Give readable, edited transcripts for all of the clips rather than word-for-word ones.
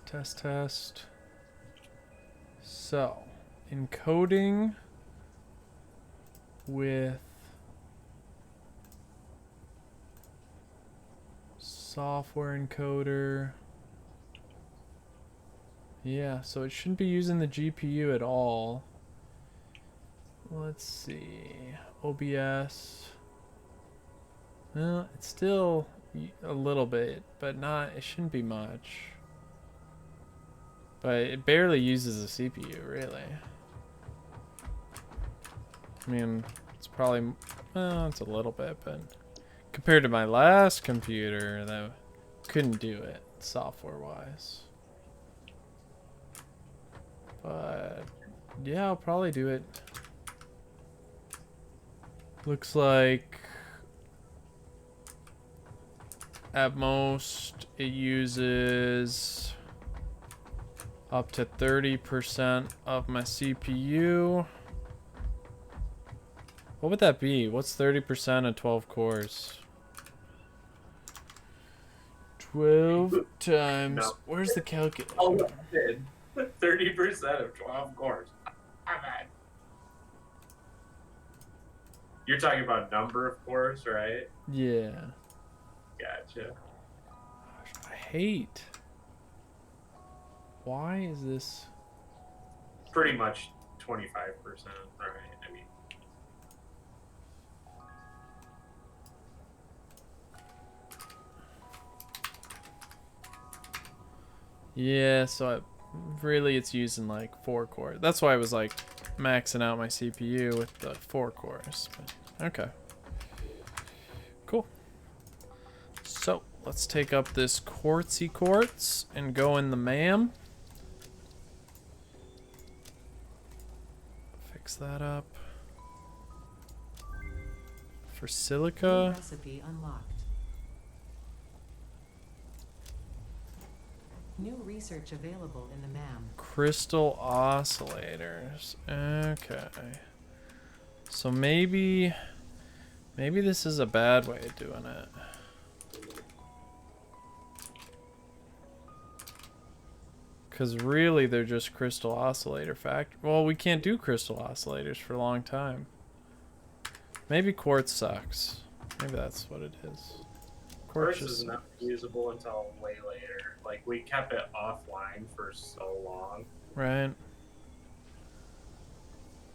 Test, test. So, encoding with software encoder. Yeah, so it shouldn't be using the GPU at all. Let's see. OBS. Well, it's still a little bit, but not, it shouldn't be much. But it barely uses a CPU, really. I mean, it's probably, well, it's a little bit, but compared to my last computer, that couldn't do it software-wise. But yeah, I'll probably do it. Looks like at most it uses up to 30% of my CPU. What would that be? What's 30% of 12 cores? 12 times. No. Where's the calculator? Oh, 30% of 12 cores. You're talking about number of cores, right? Yeah. Gotcha. Gosh, I hate. Why is this? Pretty much 25%, right? I mean, Yeah, so really it's using like 4 cores. That's why I was like maxing out my CPU with the 4 cores. But, okay. Cool. So let's take up this quartzy quartz and go in the MAM. Fix that up. For silica. Recipe unlocked. New research available in the MAM. Crystal oscillators. Okay. So maybe this is a bad way of doing it. Because really they're just crystal oscillator factor. Well, we can't do crystal oscillators for a long time. Maybe quartz sucks. Maybe that's what it is. quartz is not usable until way later. Like, we kept it offline for so long. Right.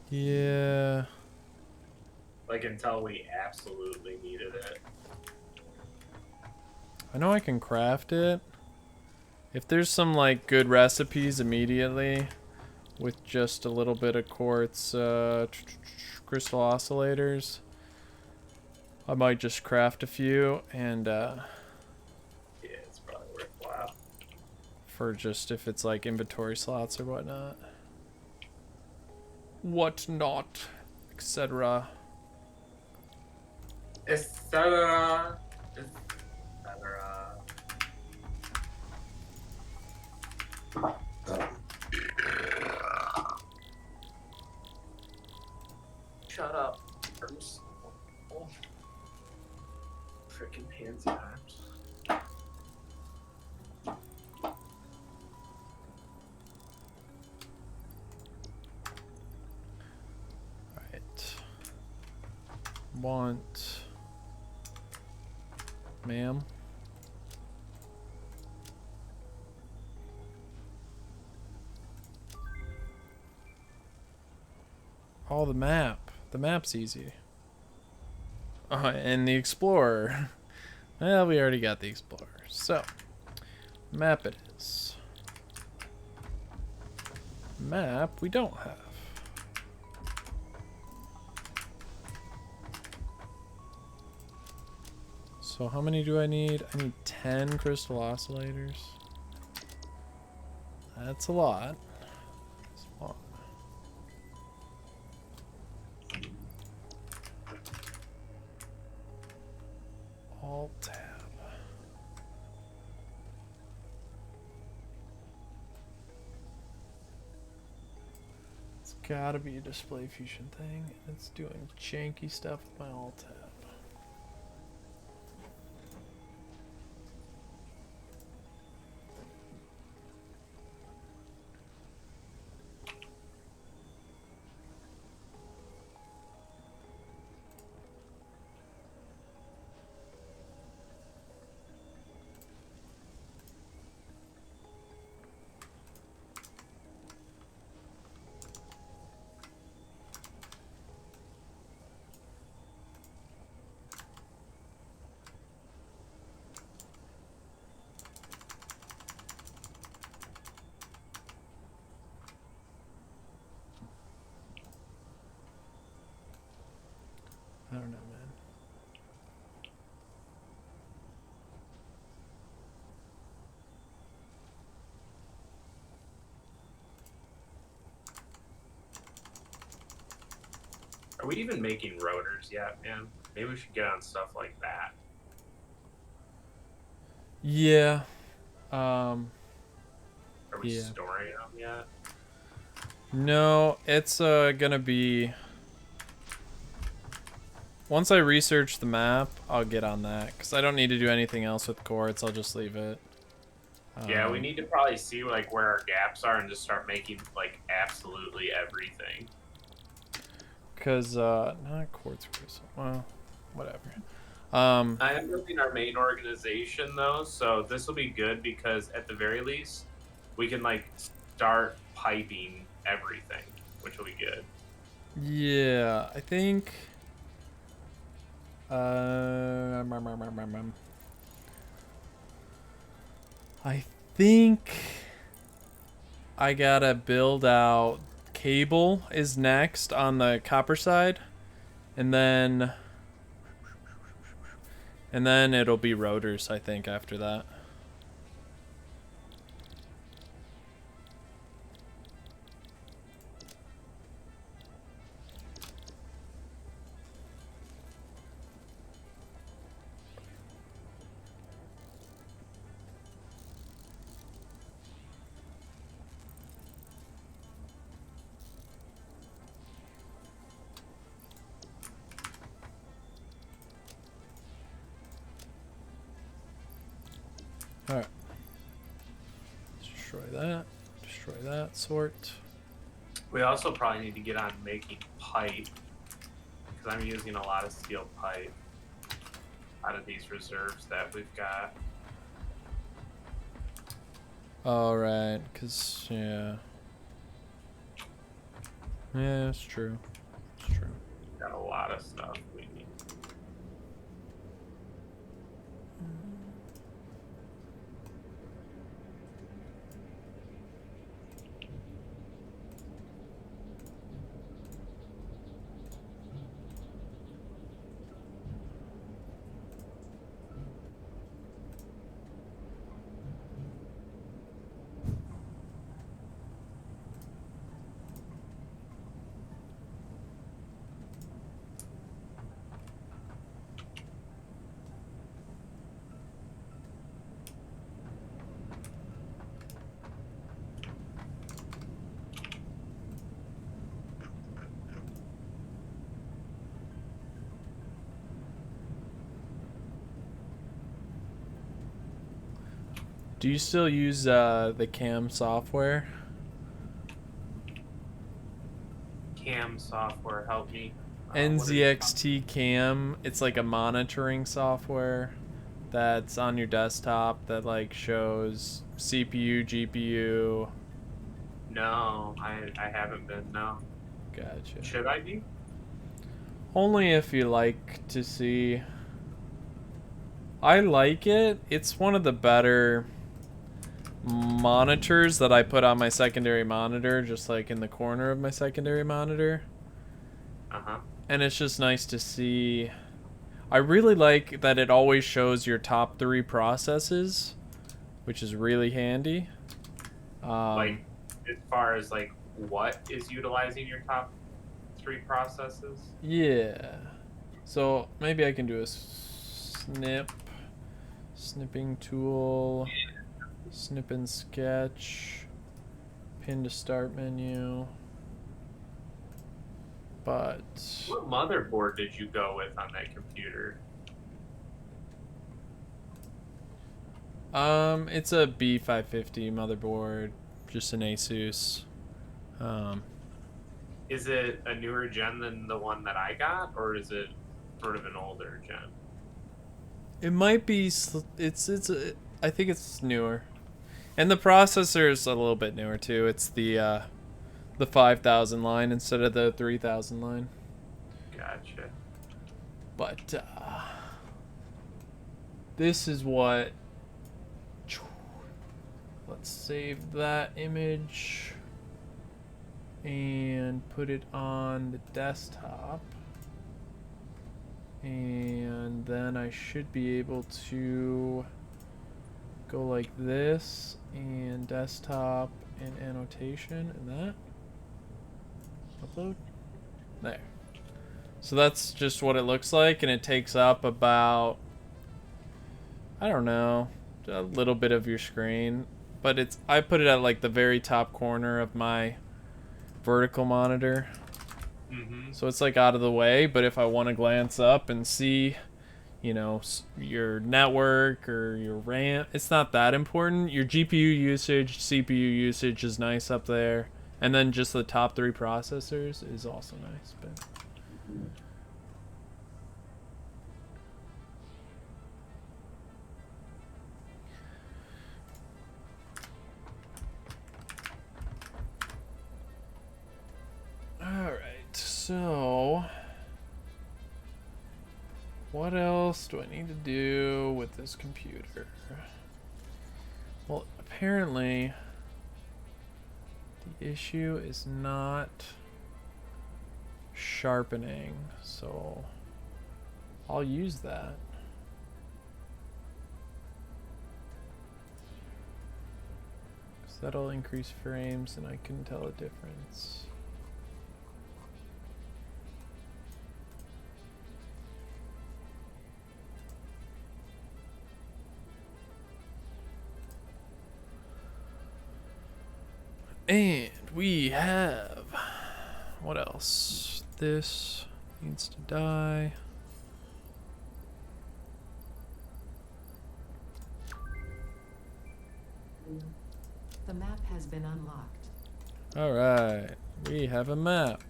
Yeah. Like, until we absolutely needed it. I know I can craft it. If there's some like good recipes immediately with just a little bit of quartz crystal oscillators, I might just craft a few and Yeah, it's probably worthwhile. for just if it's like inventory slots or whatnot. Whatnot, etc. Etc. Shut up. Freaking pansy times. Alright. Want. Ma'am. Oh, the map. The map's easy. And the Explorer. Well, we already got the Explorer. So, map it is. Map we don't have. So how many do I need? I need 10 crystal oscillators. That's a lot. That's a lot. Alt tab. It's gotta be a display fusion thing. It's doing janky stuff with my alt tab. we even making rotors yet, man? Maybe we should get on stuff like that. Yeah. Are we Yeah. storing them yet? No, it's gonna be... Once I research the map, I'll get on that. Because I don't need to do anything else with quartz. I'll just leave it. Yeah, we need to probably see like where our gaps are and just start making like absolutely everything. Because, not quartz crystal. Well, whatever. I am building our main organization though, so this will be good because at the very least, we can like start piping everything, which will be good. Yeah, I think... I think I gotta build out cable is next on the copper side, and then it'll be rotors, I think, after that. Alright. Destroy that, sort. We also probably need to get on making pipe because I'm using a lot of steel pipe out of these reserves that we've got. Alright, because, yeah. Yeah, it's true. It's true. Got a lot of stuff we need. Do you still use the CAM software? CAM software, help me. NZXT CAM, it's like a monitoring software that's on your desktop that like shows CPU, GPU. No, I haven't been. No. Gotcha. Should I be? Only if you like to see. I like it. It's one of the better monitors that I put on my secondary monitor, just like in the corner of my secondary monitor. Uh-huh. And it's just nice to see. I really like that it always shows your top 3 processes, which is really handy. Like, as far as like what is utilizing your top 3 processes? Yeah. So maybe I can do a snipping tool, snip and sketch, pin to start menu. But What motherboard did you go with on that computer? it's a B550 motherboard, just an Asus. Is it a newer gen than the one that I got, or is it sort of an older gen? It might be. I think it's newer, and the processor is a little bit newer too. It's the 5000 line instead of the 3000 line. Gotcha. But this is what. Let's save that image and put it on the desktop. And then I should be able to go like this and desktop and annotation and that. Upload. There. So that's just what it looks like, and it takes up about, I don't know, a little bit of your screen. But I put it at like the very top corner of my vertical monitor. Mm-hmm. So it's like out of the way, but if I want to glance up and see, you know, your network or your RAM, it's not that important. Your GPU usage, CPU usage is nice up there. And then just the top 3 processors is also nice, but alright, so what else do I need to do with this computer? Well, apparently the issue is not sharpening, so I'll use that. Because that'll increase frames and I can tell a difference. And we have, what else? This needs to die. The map has been unlocked. Alright, we have a map.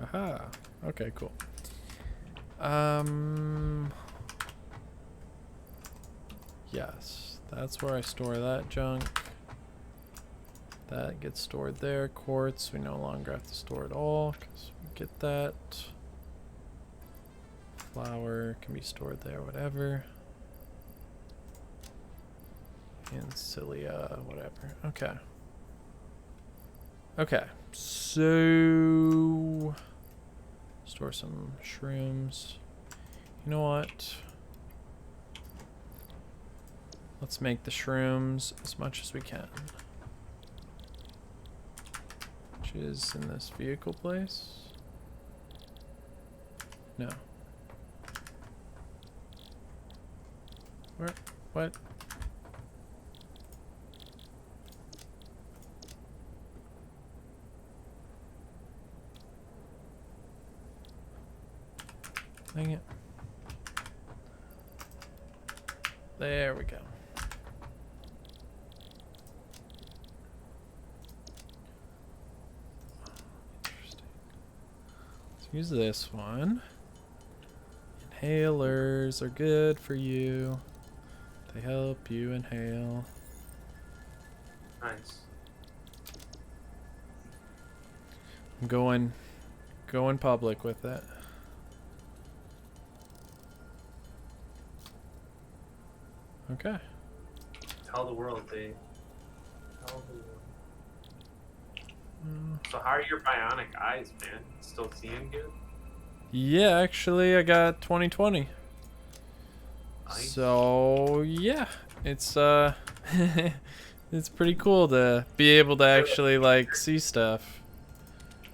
Aha. Okay, cool. Yes, that's where I store that junk. That gets stored there. Quartz, we no longer have to store it all because we get that. Flour can be stored there, whatever. And cilia, whatever. Okay. Okay, so store some shrooms. You know what? Let's make the shrooms as much as we can. Which is in this vehicle place? No. Where? What? Dang it. There we go. Interesting. Let's use this one. Inhalers are good for you. They help you inhale. Nice. I'm going public with it. Okay. Tell the world, Dave. Tell the world. So how are your bionic eyes, man? Still seeing good? Yeah, actually, I got 20/20. Nice. So yeah, it's it's pretty cool to be able to actually like see stuff.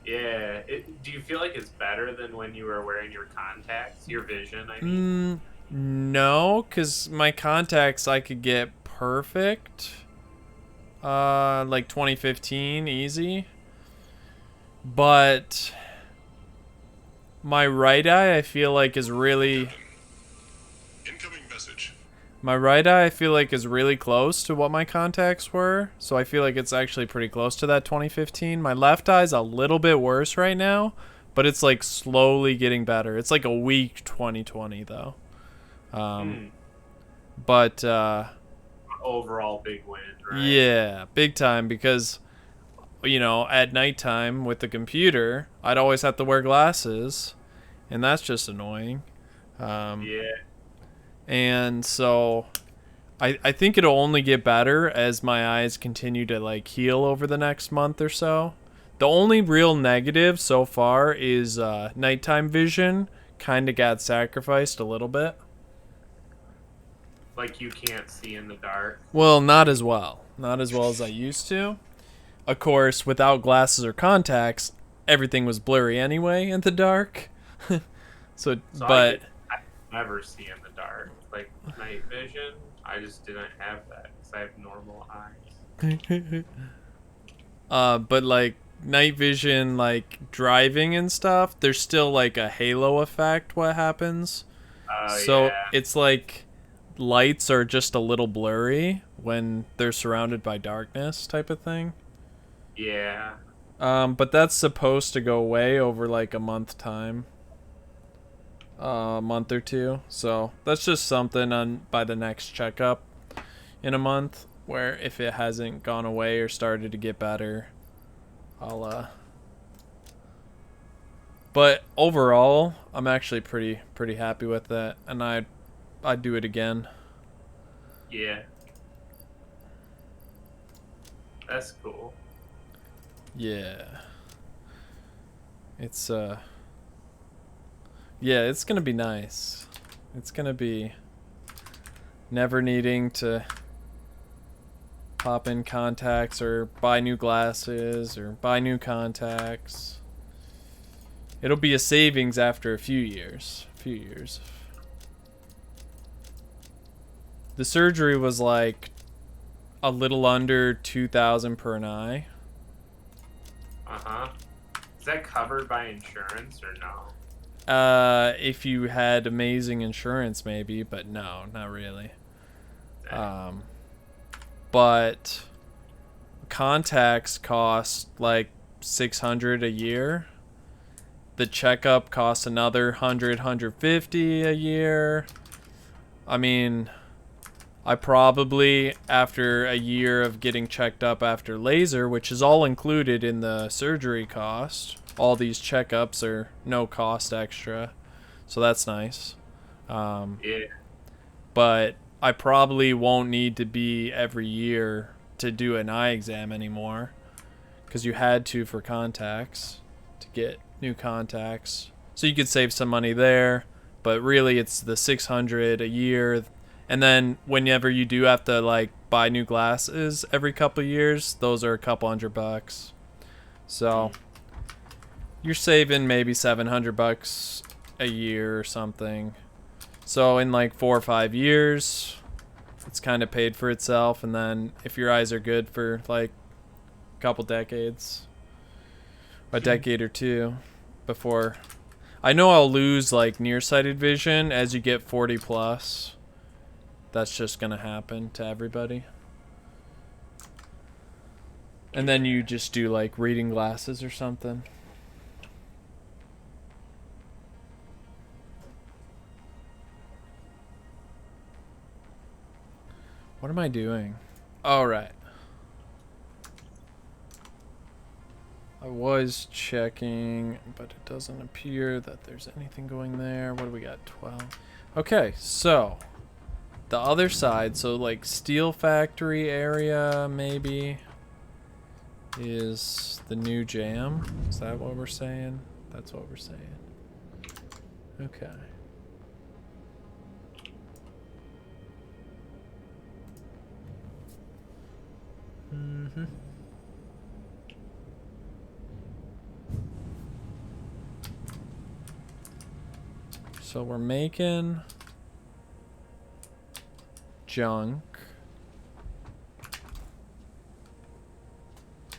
Yeah. Do you feel like it's better than when you were wearing your contacts? Your vision, I mean. No, because my contacts I could get perfect. Like 2015, easy. But my right eye, I feel like is really... Incoming message. My right eye, I feel like is really close to what my contacts were. So I feel like it's actually pretty close to that 2015. My left eye's a little bit worse right now, but it's like slowly getting better. It's like a weak 20/20 though. But Overall big win, right? yeah, big time, because you know, at nighttime with the computer, I'd always have to wear glasses, and that's just annoying. Yeah. And so I think it'll only get better as my eyes continue to like heal over the next month or so. The only real negative so far is nighttime vision kind of got sacrificed a little bit. Like you can't see in the dark. Well, not as well. Not as well as I used to. Of course, without glasses or contacts, everything was blurry anyway in the dark. So I never see in the dark. Like night vision, I just didn't have that because I have normal eyes. But like night vision, like driving and stuff, there's still like a halo effect what happens. So Yeah. it's like lights are just a little blurry when they're surrounded by darkness type of thing. Yeah. But that's supposed to go away over like a month time. A month or two. So that's just something on by the next checkup in a month, where if it hasn't gone away or started to get better, I'll but overall I'm actually pretty happy with that, and I'd do it again. Yeah. That's cool. Yeah. It's yeah, it's gonna be nice. It's gonna be never needing to pop in contacts or buy new glasses or buy new contacts. It'll be a savings after a few years. The surgery was like a little under 2,000 per an eye. Uh-huh. Is that covered by insurance or no? If you had amazing insurance, maybe, but no, not really. But contacts cost like 600 a year. The checkup costs another 150 a year. I mean, I probably, after a year of getting checked up after laser, which is all included in the surgery cost, all these checkups are no cost extra, so that's nice. Yeah. But I probably won't need to be every year to do an eye exam anymore, because you had to for contacts to get new contacts. So you could save some money there, but really it's the 600 a year. And then whenever you do have to like buy new glasses every couple of years, those are a couple $100. So you're saving maybe $700 a year or something. So in like 4 or 5 years, it's kind of paid for itself. And then if your eyes are good for like a couple decades, a decade or two before, I know I'll lose like nearsighted vision as you get 40 plus. That's just gonna happen to everybody. And then you just do like reading glasses or something. What am I doing? All right. I was checking, but it doesn't appear that there's anything going there. What do we got? 12. Okay, so the other side, so like steel factory area maybe is the new jam. Is that what we're saying? That's what we're saying. Okay. Mm-hmm. So we're making junk,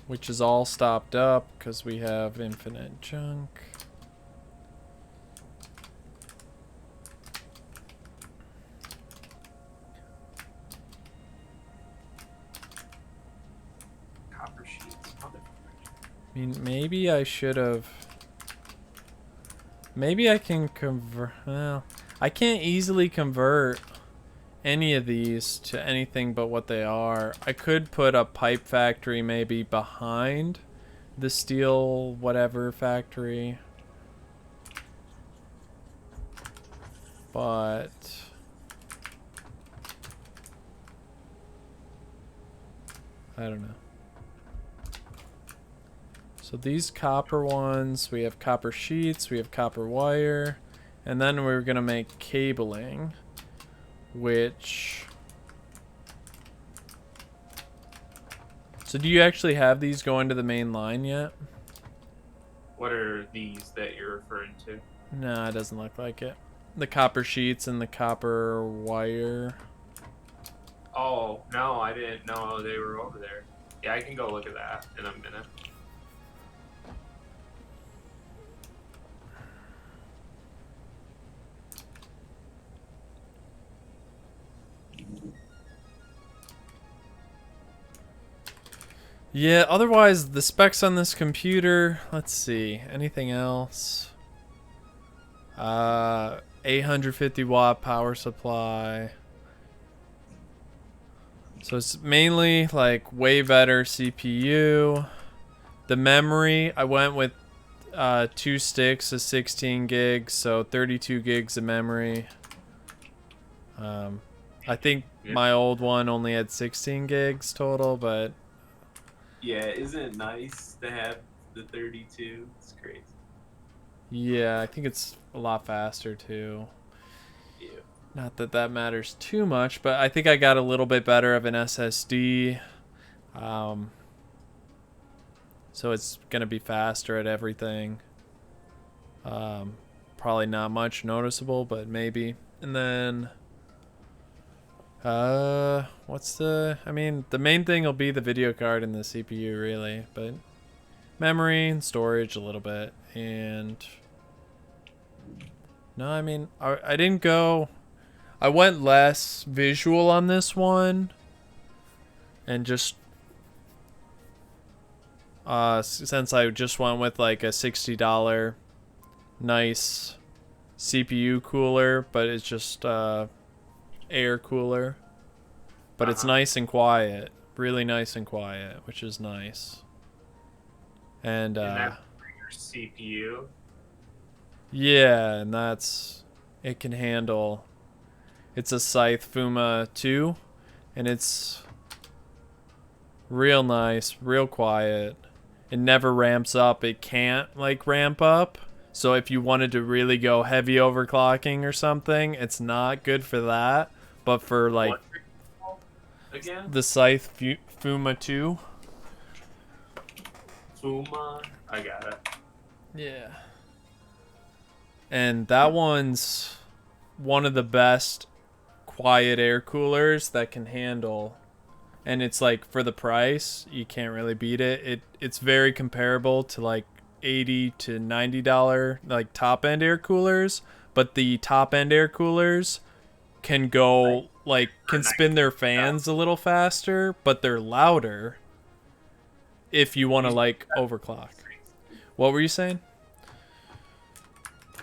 which is all stopped up because we have infinite junk. Copper sheets. I mean, maybe I should have. Maybe I can convert. Well, I can't easily convert any of these to anything but what they are. I could put a pipe factory maybe behind the steel whatever factory. But I don't know. So these copper ones, we have copper sheets, we have copper wire, and then we're gonna make cabling, which... So do you actually have these going to the main line yet? What are these that you're referring to? No, it doesn't look like it. The copper sheets and the copper wire. Oh, no, I didn't know they were over there. Yeah, I can go look at that in a minute. Yeah, otherwise the specs on this computer, let's see, anything else? 850 watt power supply. So it's mainly like way better CPU. The memory, I went with 2 sticks of 16 gigs, so 32 gigs of memory. I think my old one only had 16 gigs total, but Yeah, isn't it nice to have the 32? It's crazy. yeah, I think it's a lot faster too. Yeah. Not that that matters too much, but I think I got a little bit better of an SSD. So it's going to be faster at everything. Probably not much noticeable, but maybe. And then, what's the, I mean, the main thing will be the video card and the CPU, really. But memory and storage a little bit. And, no, I mean, I didn't go, I went less visual on this one. And just since I just went with like a $60 nice CPU cooler, but it's just air cooler, but it's nice and quiet, really nice and quiet, which is nice. And that's for your CPU. yeah, and that's, it can handle, it's a Scythe Fuma 2, and it's real nice, real quiet. It never ramps up. It can't like ramp up. So if you wanted to really go heavy overclocking or something, it's not good for that. But for like again? the Scythe Fuma 2. Fuma, I got it. Yeah. And that one's one of the best quiet air coolers that can handle. And it's like, for the price, you can't really beat it. It's very comparable to like $80 to $90 like top end air coolers, but the top end air coolers can go like, can spin their fans a little faster, but they're louder if you want to like overclock. What were you saying?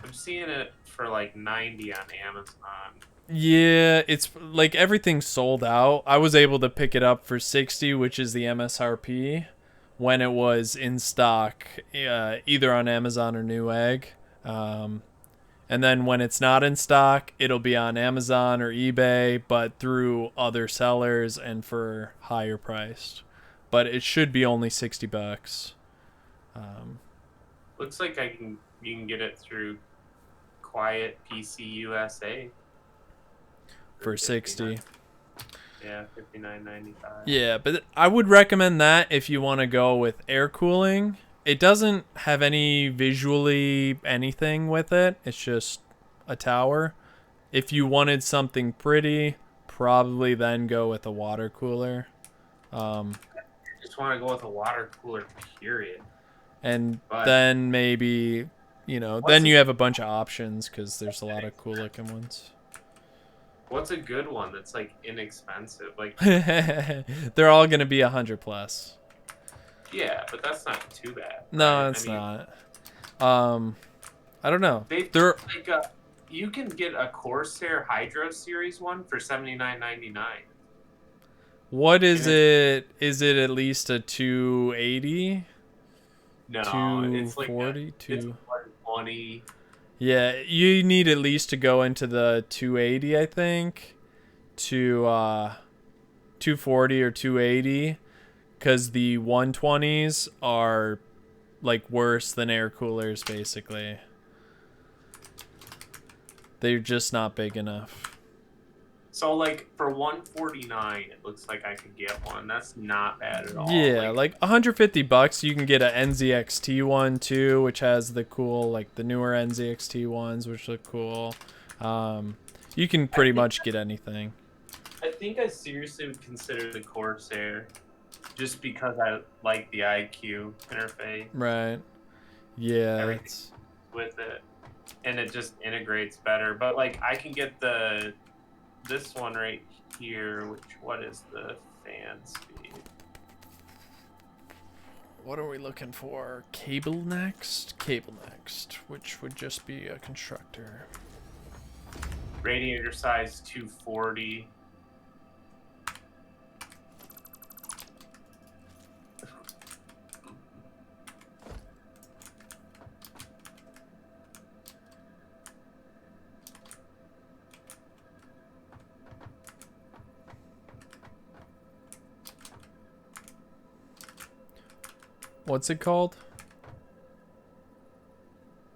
I'm seeing it for like 90 on Amazon. Yeah, it's like everything's sold out. I was able to pick it up for 60, which is the MSRP, when it was in stock, either on Amazon or Newegg. And then when it's not in stock, it'll be on Amazon or eBay, but through other sellers and for higher priced. But it should be only $60. Looks like you can get it through Quiet PC USA. For 60. Yeah, $59.95. Yeah, but I would recommend that if you want to go with air cooling. It doesn't have any visually anything with it. It's just a tower. If you wanted something pretty, probably then go with a water cooler. I just want to go with a water cooler, period. And then maybe, you know, then you have a bunch of options because there's a lot of cool looking ones. What's a good one that's like inexpensive? Like they're all gonna be 100 plus. yeah, but that's not too bad. No, right? it's not. I don't know. They're like you can get a Corsair Hydro Series one for $79.99. What is it? Is it at least a 280? No, it's like 240, it's 120. Yeah, you need at least to go into the 280, I think, to 240 or 280, because the 120s are like worse than air coolers, basically. They're just not big enough. So like for 149, it looks like I could get one. That's not bad at all. Yeah, like $150 you can get a NZXT one too, which has the cool, like the newer NZXT ones, which look cool. You can pretty much get anything. I think I seriously would consider the Corsair, just because I like the IQ interface, Right. Yeah. everything It's, with it, and it just integrates better. But like I can get this one right here, which what is the fan speed? what are we looking for? Cable next? Cable next, which would just be a constructor. Radiator size 240. What's it called?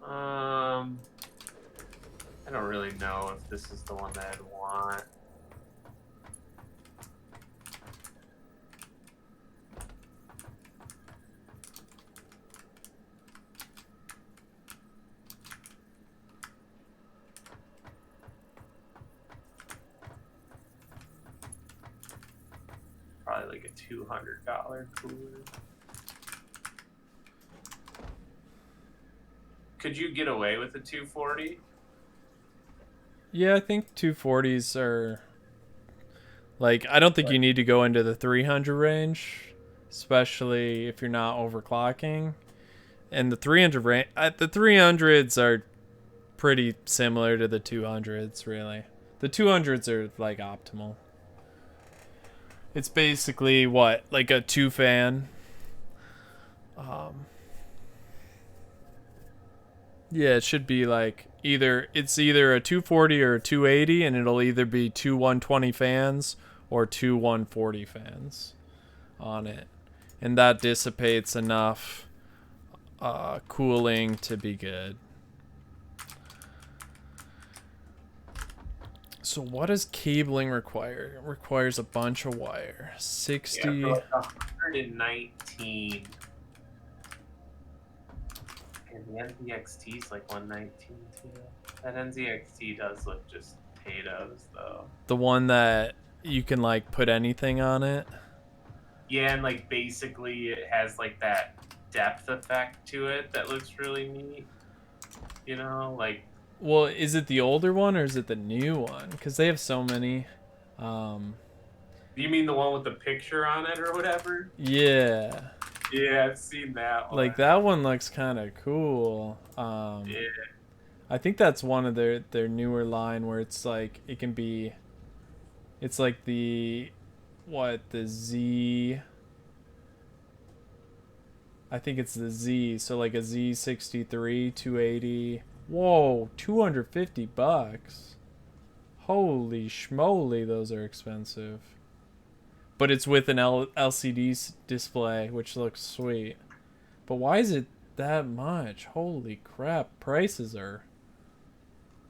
I don't really know if this is the one that I'd want. Probably like a $200 cooler. Could you get away with a 240? Yeah, I think 240s are like, I don't think you need to go into the 300 range, especially if you're not overclocking. And the 300 range, the 300s are pretty similar to the 200s, really. The 200s are like optimal. It's basically what, like a 2-fan. Yeah, it should be like it's either a 240 or a 280, and it'll either be two 120 fans or two 140 fans on it, and that dissipates enough cooling to be good. So what does cabling require? It requires a bunch of wire. 60. Yeah, for like 119. And the NZXT is like 119 too. That NZXT does look just potatoes though. The one that you can like put anything on it. Yeah, and like basically it has like that depth effect to it that looks really neat. You know, like. Well, is it the older one or is it the new one? Because they have so many. You mean the one with the picture on it or whatever? Yeah. Yeah, I've seen that one. Like that one looks kind of cool. Yeah. I think that's one of their newer line where it's like it can be. It's like the Z. I think it's the Z. So like a Z63 280. Whoa, $250. Holy schmoly, those are expensive. But it's with an LCD display, which looks sweet. But why is it that much? Holy crap, prices are...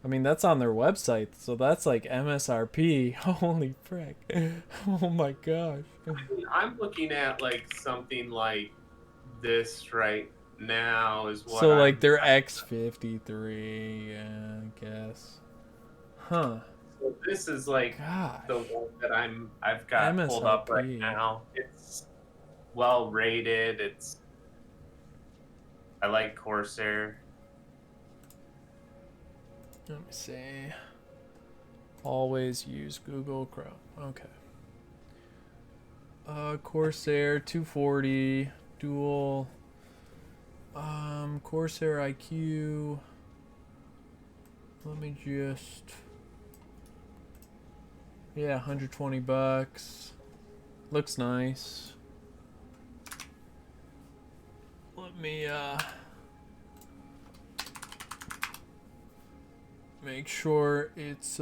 I mean, that's on their website, so that's like MSRP. Holy frick. Oh my gosh. I'm looking at like something like this right now is what So like their X53, yeah, I guess. Huh. So this is like Gosh. the one that I've got pulled up right MSRP. now. It's well rated. I like Corsair. Let me see. Always use Google Chrome. Okay. Corsair 240 dual. Corsair IQ. Let me just. Yeah, $120. Looks nice. Let me make sure it's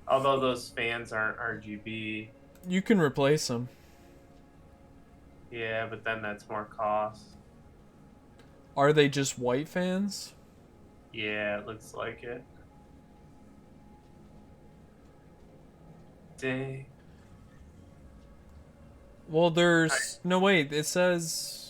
Although those fans aren't RGB. you can replace them. Yeah, but then that's more cost. Are they just white fans? Yeah, it looks like it. Day. Well, there's no wait. It says.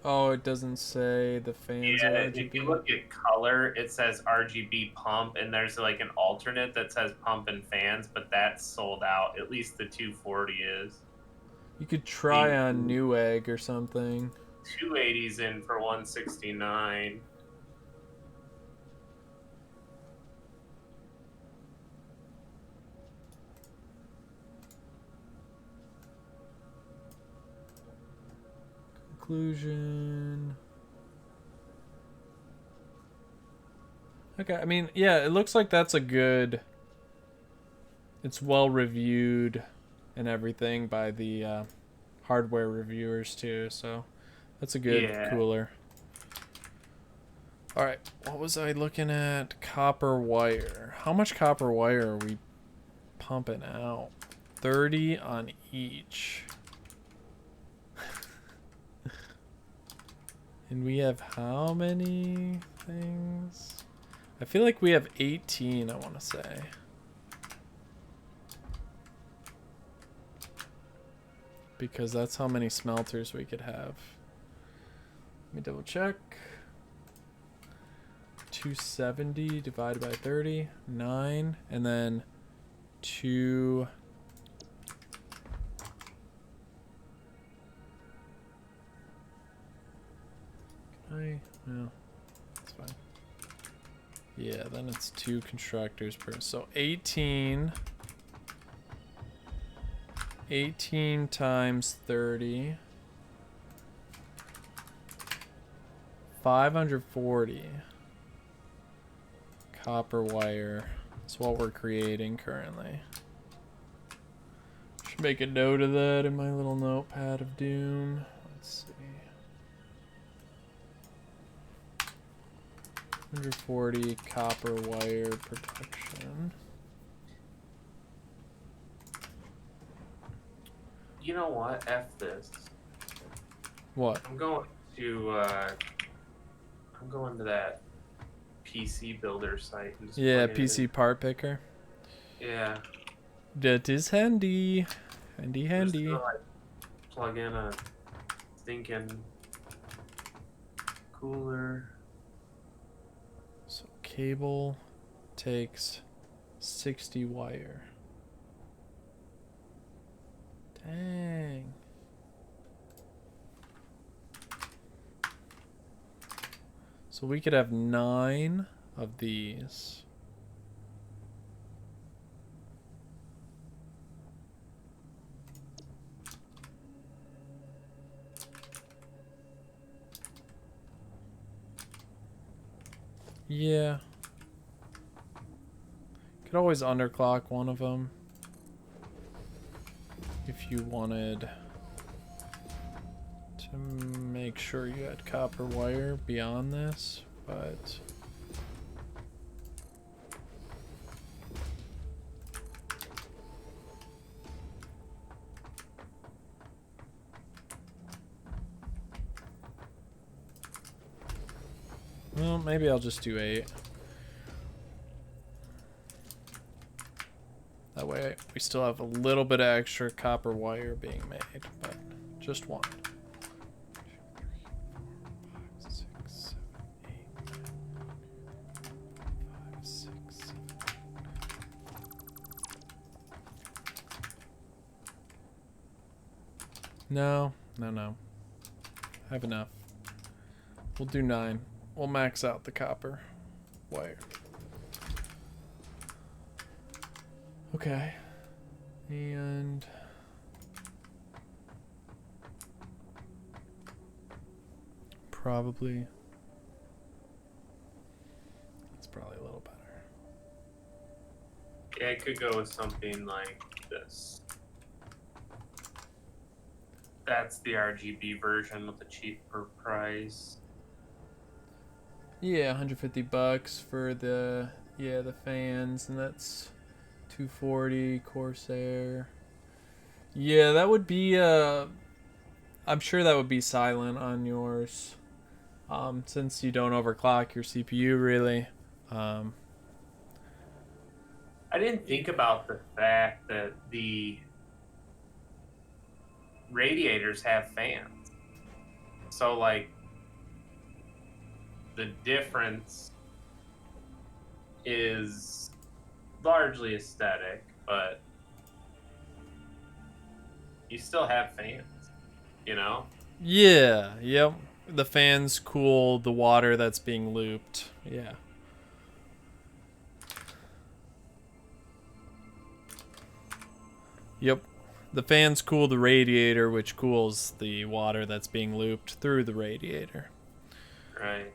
Oh, it doesn't say the fans are Yeah, if you RGB. look at color, it says RGB pump, and there's like an alternate that says pump and fans, but that's sold out. At least the 240 is. You could try on Newegg or something. 280's in for 169. Conclusion. Okay, I mean, yeah, it looks like that's a good. It's well reviewed and everything by the hardware reviewers too, so that's a good cooler. All right, what was I looking at? Copper wire. How much copper wire are we pumping out? 30 on each. And we have how many things? I feel like we have 18, I want to say. Because that's how many smelters we could have. Let me double check. 270 divided by 30, 9, and then 2. No, that's fine. Yeah, then it's 2 constructors per. So 18. 18 times 30. 540. Copper wire. That's what we're creating currently. Should make a note of that in my little notepad of doom. Let's see. 140 copper wire production. You know what? F this. What? I'm going to that PC builder site. And just Yeah, plugging it PC in. part picker. Yeah. That is handy. Handy, Just handy. gonna, like, plug in a stinking cooler. So cable takes 60 wire. Dang. So we could have 9 of these. Yeah. Could always underclock one of them. If you wanted to make sure you had copper wire beyond this, but well, maybe I'll just do 8. That way we still have a little bit of extra copper wire being made, but just 1. 2, 3, 4, 5, 6, 7, 8, 9, 5, 6, 7. No. I have enough. We'll do 9. We'll max out the copper wire. Okay. And probably it's probably a little better. Yeah, I could go with something like this. That's the RGB version with the cheaper price. Yeah, $150 for the fans, and that's 240 Corsair. Yeah, that would be I'm sure that would be silent on yours. Since you don't overclock your CPU really. I didn't think about the fact that the radiators have fans. So, like, the difference is largely aesthetic, but you still have fans, you know? Yeah, yep. The fans cool the water that's being looped. Yeah. Yep. The fans cool the radiator, which cools the water that's being looped through the radiator. Right.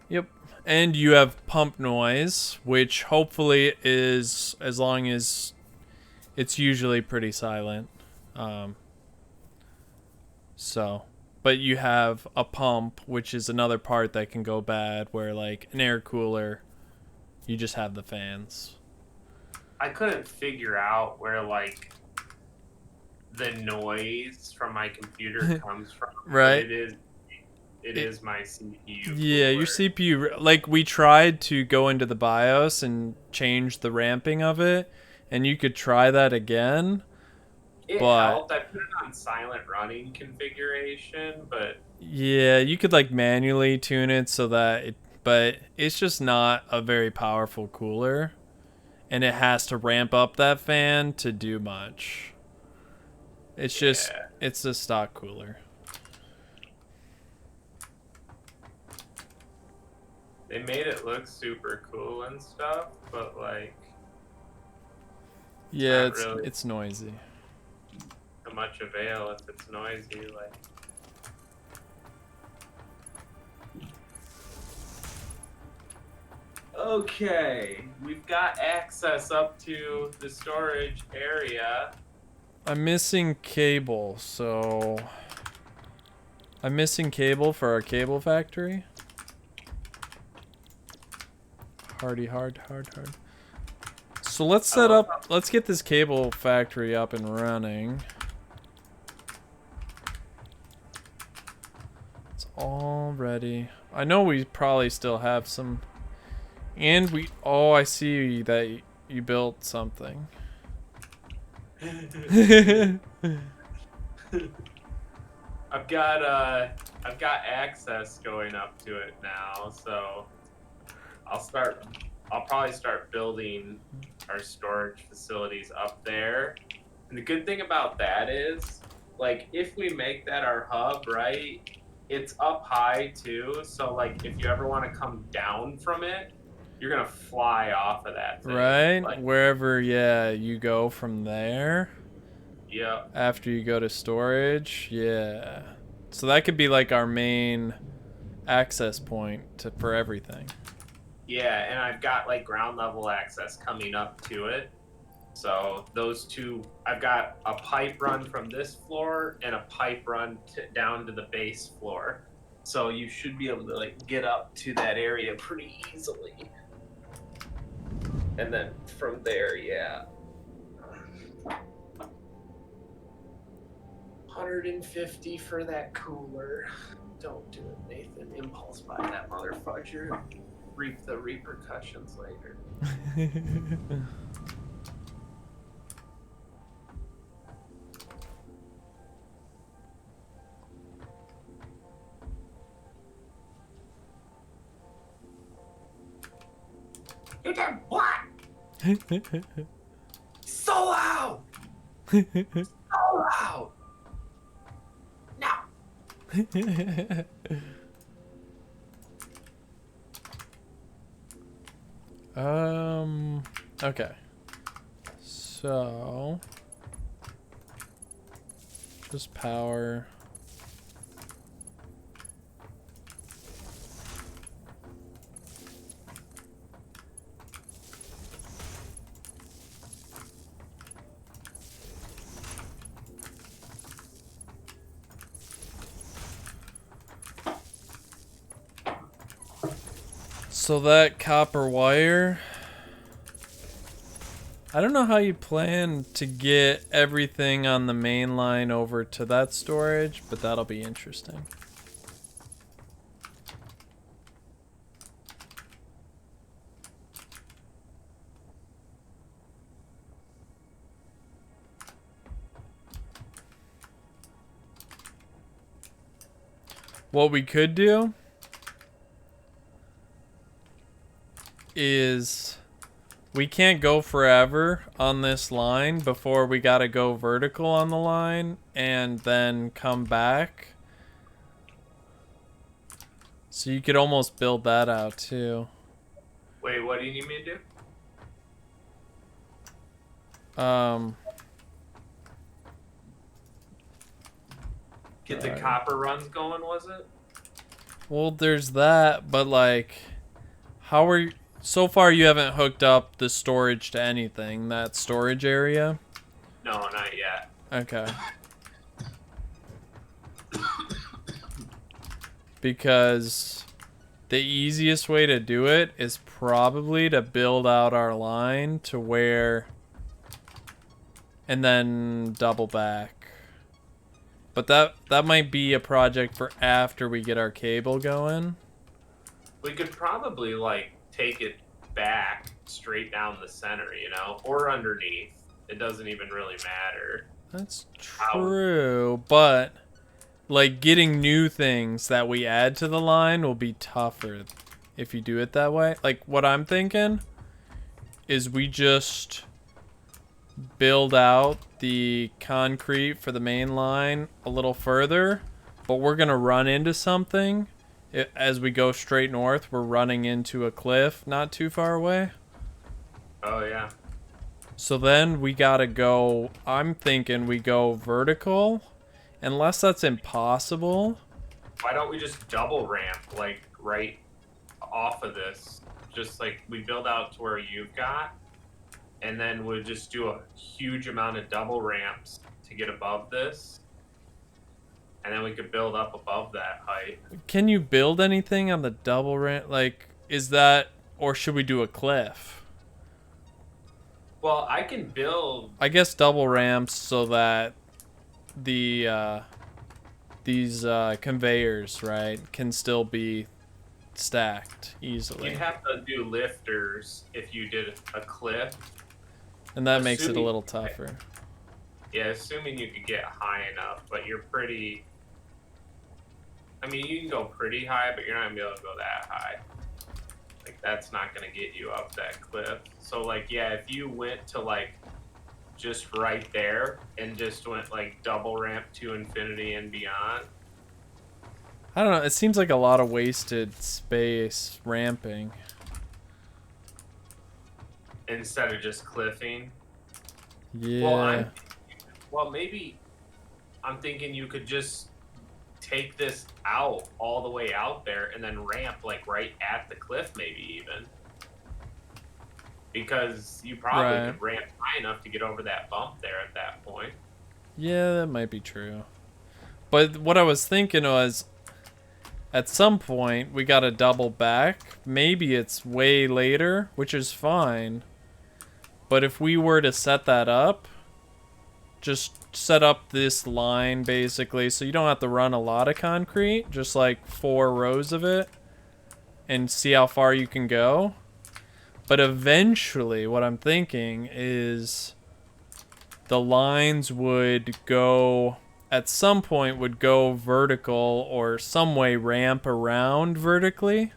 Yep. And you have pump noise, which hopefully is, as long as it's usually pretty silent. But you have a pump, which is another part that can go bad, where like an air cooler, you just have the fans. I couldn't figure out where, like, the noise from my computer comes from. Right. But it is my CPU. Yeah, your cooler. CPU, like we tried to go into the BIOS and change the ramping of it, and you could try that again. It But helped. I put it on silent running configuration, but yeah, you could like manually tune it so that it, but it's just not a very powerful cooler, and it has to ramp up that fan to do much. It's just, yeah. it's a stock cooler. They made it look super cool and stuff, but like, Yeah, not really it's noisy. to much avail if it's noisy. Like, okay, we've got access up to the storage area. I'm missing cable, so I'm missing cable for our cable factory. Hard. So let's set up, let's get this cable factory up and running. It's all ready. I know we probably still have some, and we, oh, I see that you built something. I've got access going up to it now, so I'll probably start building our storage facilities up there. And the good thing about that is, like, if we make that our hub, right, it's up high too, so like if you ever want to come down from it, you're gonna fly off of that thing. Right? Like, Wherever, yeah, you go from there. yeah. After you go to storage, yeah. So that could be like our main access point for everything. Yeah, and I've got like ground level access coming up to it. So those two, I've got a pipe run from this floor and a pipe run down to the base floor. So you should be able to like get up to that area pretty easily. And then from there, yeah. 150 for that cooler. Don't do it, Nathan. Impulse buy that motherfucker. Reap the repercussions later. You did what? So loud! So loud! No! Okay. So just power. So that copper wire, I don't know how you plan to get everything on the main line over to that storage, but that'll be interesting. What we could do is we can't go forever on this line before we gotta go vertical on the line and then come back. So you could almost build that out too. Wait, what do you need me to do? Get the copper runs going, was it? Well, there's that, but like, how are you? So far, you haven't hooked up the storage to anything. That storage area. No, not yet. Okay. Because the easiest way to do it is probably to build out our line to where, and then double back. But that might be a project for after we get our cable going. We could probably like take it back straight down the center, you know, or underneath. It doesn't even really matter. That's true, but like getting new things that we add to the line will be tougher if you do it that way. Like what I'm thinking is we just build out the concrete for the main line a little further, but we're gonna run into something as we go straight north. We're running into a cliff not too far away. Oh yeah. So then we gotta go, I'm thinking we go vertical, unless that's impossible. Why don't we just double ramp like right off of this? Just like we build out to where you've got, and then we'll just do a huge amount of double ramps to get above this. And then we could build up above that height. Can you build anything on the double ramp? Like, is that, or should we do a cliff? Well, I can build. I guess double ramps so that the these conveyors, right, can still be stacked easily. You'd have to do lifters if you did a cliff. And that makes it a Assuming- little tougher. Yeah, assuming you could get high enough, but you're pretty. I mean, you can go pretty high, but you're not gonna be able to go that high. Like, that's not gonna get you up that cliff. So, like, yeah, if you went to, like, just right there and just went, like, double ramp to infinity and beyond. I don't know. It seems like a lot of wasted space ramping. Instead of just cliffing. Yeah. Well, maybe I'm thinking you could just take this out all the way out there and then ramp like right at the cliff, maybe even. Because you probably could ramp high enough to get over that bump there at that point. Yeah, that might be true. But what I was thinking was, at some point, we gotta double back. Maybe it's way later, which is fine. But if we were to set that up, just set up this line basically so you don't have to run a lot of concrete, just like 4 rows of it, and see how far you can go. But eventually what I'm thinking is the lines would go, at some point would go vertical or some way ramp around vertically.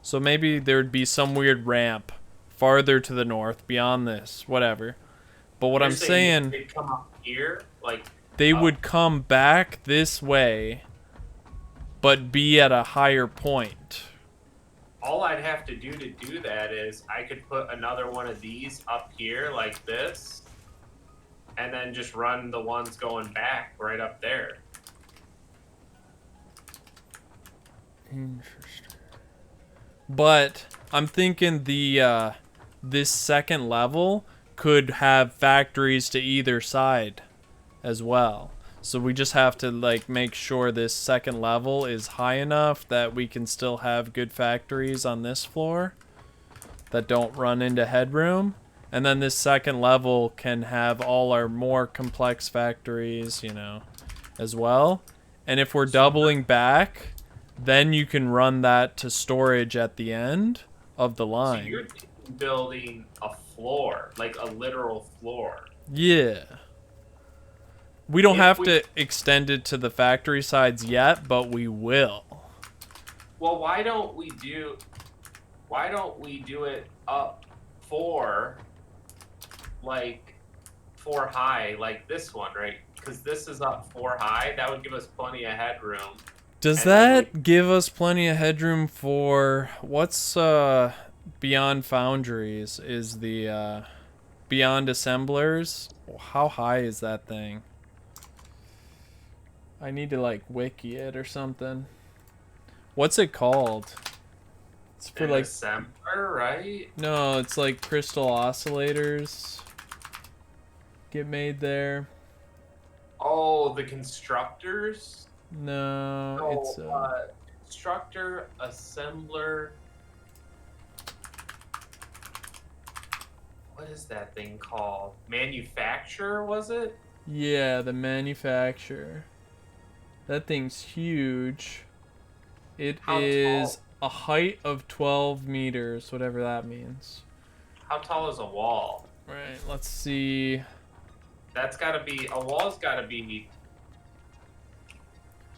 So maybe there'd be some weird ramp farther to the north beyond this, whatever. But what I'm saying, they'd come up here, like they would come back this way, but be at a higher point. all I'd have to do that is I could put another one of these up here like this, and then just run the ones going back right up there. Interesting. But I'm thinking the this second level could have factories to either side as well. So we just have to like make sure this second level is high enough that we can still have good factories on this floor that don't run into headroom. And then this second level can have all our more complex factories, you know, as well. And if we're doubling back, then you can run that to storage at the end of the So line. you're building a floor, like a literal floor. Yeah. We don't If have we- to extend it to the factory sides yet, but we will. Well, why don't we do it up 4, like 4 high, like this one, right? Because this is up 4 high. That would give us plenty of headroom. Does And when that give us plenty of headroom for what's beyond foundries? Is the beyond assemblers? How high is that thing? I need to like wiki it or something. What's it called? It's for An like assembler, right? no, it's like crystal oscillators get made there. Oh, the constructors. No, Oh, it's constructor, assembler. What is that thing called? Manufacturer, was it? yeah, the manufacturer. That thing's huge. It How is tall? a height of 12 meters, whatever that means. How tall is a wall? Right, let's see. That's gotta be, a wall's gotta be,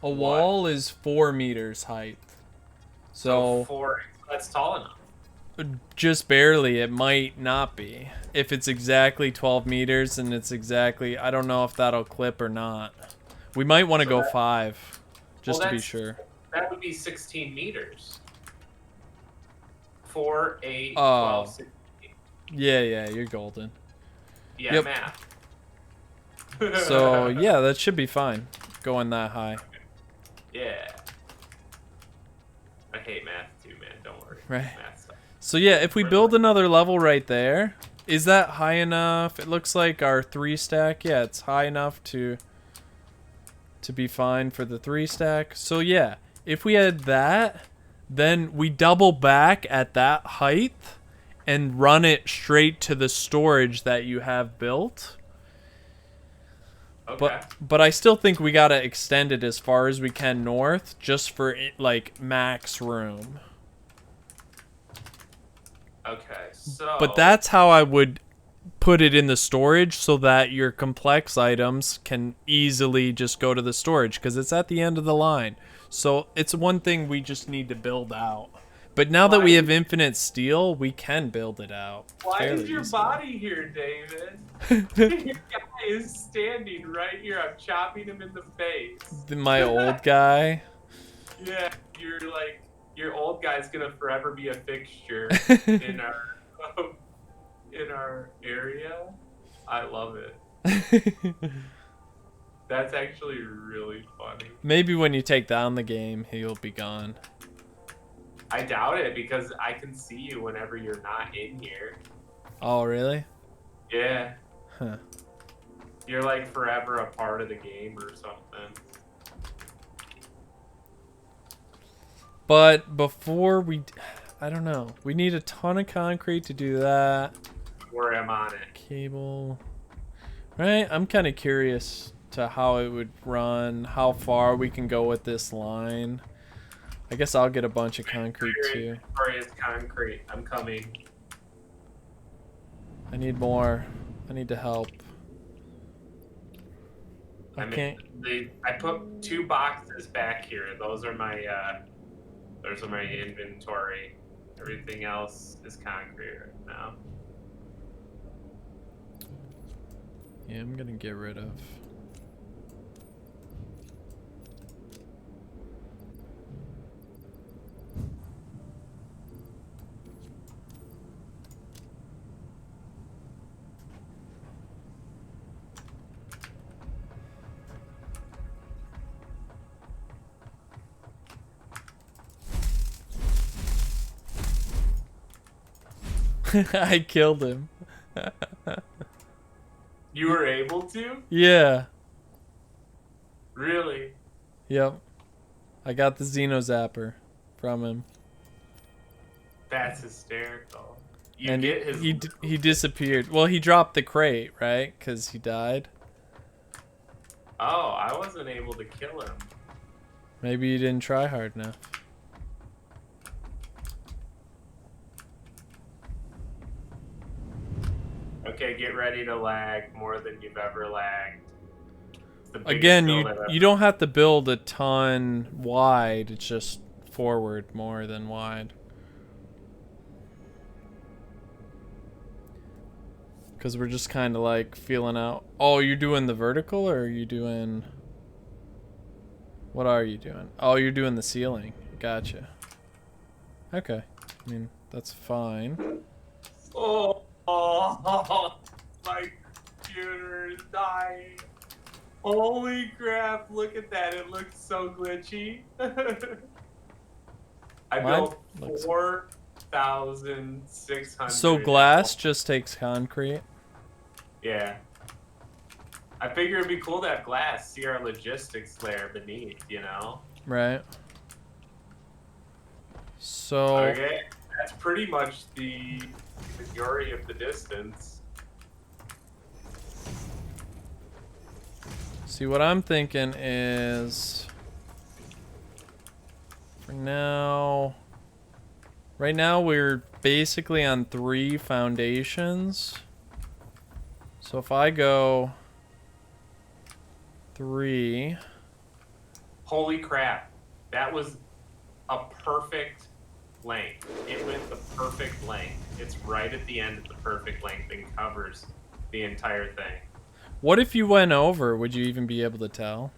A What? wall is 4 meters height. so So, 4, that's tall enough. just barely, it might not be. If it's exactly 12 meters and it's exactly, I don't know if that'll clip or not. We might want to So go that- 5, just Well, to be that's- sure. That would be 16 meters. 4, 8, Oh. 12, 16. Yeah, you're golden. Yeah, Yep. math. So, yeah, that should be fine, going that high. Yeah. I hate math too, man. Don't worry. Right. Math stuff. So yeah, if we build another level right there, is that high enough? It looks like our 3 stack, yeah, it's high enough to be fine for the 3 stack. So yeah, if we had that, then we double back at that height and run it straight to the storage that you have built. Okay. But I still think we gotta extend it as far as we can north, just for like max room. Okay. So. But that's how I would put it in the storage, so that your complex items can easily just go to the storage, because it's at the end of the line. So it's one thing we just need to build out. But now that we have infinite steel, we can build it out. Why fairly is your easily. body here, David? Your guy is standing right here. I'm chopping him in the face. My old guy. Yeah, your old guy's gonna forever be a fixture in our area. I love it. That's actually really funny. Maybe when you take down the game, he'll be gone. I doubt it because I can see you whenever you're not in here. Oh, really? Yeah. Huh. You're like forever a part of the game or something. But before we... I don't know. We need a ton of concrete to do that. Or I'm on it. Cable. Right? I'm kind of curious to how it would run, how far we can go with this line. I guess I'll get a bunch of concrete too. Or is concrete. I'm coming. I need more. I need to help. I mean, can't. I put 2 boxes back here. Those are my inventory. Everything else is concrete right now. Yeah, I'm gonna get rid of. I killed him. You were able to? Yeah. Really? Yep. I got the Xeno Zapper from him. That's hysterical. You And get his. he disappeared. Well, he dropped the crate, right? Because he died. Oh, I wasn't able to kill him. Maybe you didn't try hard enough. Okay, get ready to lag more than you've ever lagged. the biggest Again, build you I've ever. you don't have to build a ton wide. It's just forward more than wide. Because we're just kind of like feeling out. Oh, you're doing the vertical or are you doing... What are you doing? Oh, you're doing the ceiling. Gotcha. Okay. I mean, that's fine. Oh, my computer is dying. Holy crap, look at that. It looks so glitchy. I Mine built looks- 4,600. So glass just takes concrete? Yeah. I figure it'd be cool to have glass, see our logistics layer beneath, you know? Right. So... Okay, that's pretty much the majority of the distance. See, what I'm thinking is... For now... Right now, we're basically on 3 foundations. So if I go... 3... Holy crap. That was a perfect length. It went the perfect length. It's right at the end of the perfect length and covers the entire thing. What if you went over? Would you even be able to tell?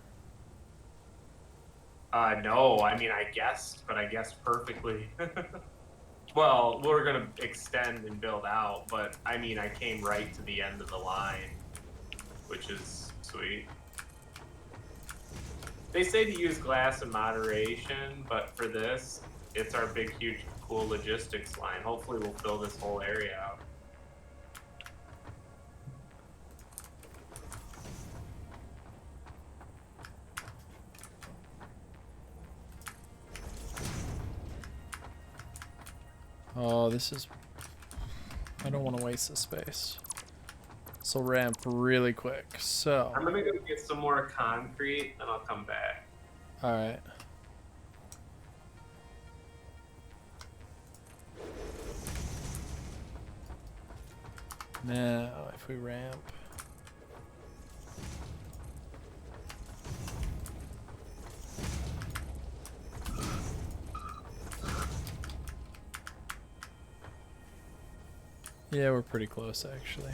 No, I mean, I guessed, but I guessed perfectly. Well, we're going to extend and build out, but I mean, I came right to the end of the line, which is sweet. They say to use glass in moderation, but for this, it's our big, huge, cool logistics line. Hopefully we'll fill this whole area out. Oh, this is... I don't want to waste the space. This will ramp really quick, so... I'm gonna go get some more concrete, and I'll come back. Alright. Now, if we ramp... Yeah, we're pretty close, actually.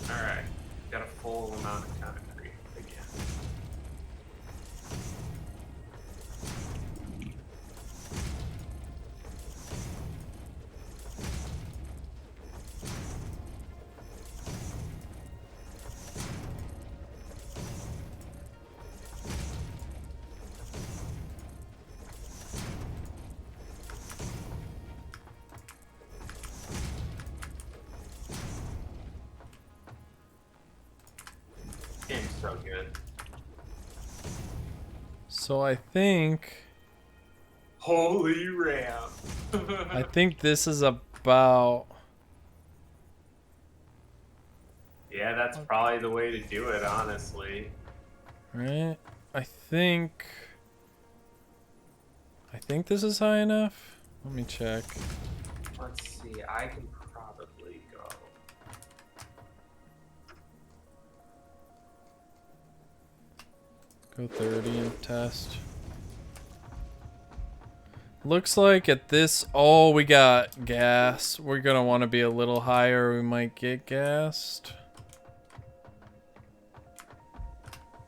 Alright, got a full amount of concrete again. Game's so good. So I think... Holy ramp! I think this is about... Yeah, that's probably the way to do it, honestly. Right? I think this is high enough. Let me check. Let's see, I can probably go. Go 30 and test. Looks like at this... Oh, we got gas. We're gonna want to be a little higher. We might get gassed.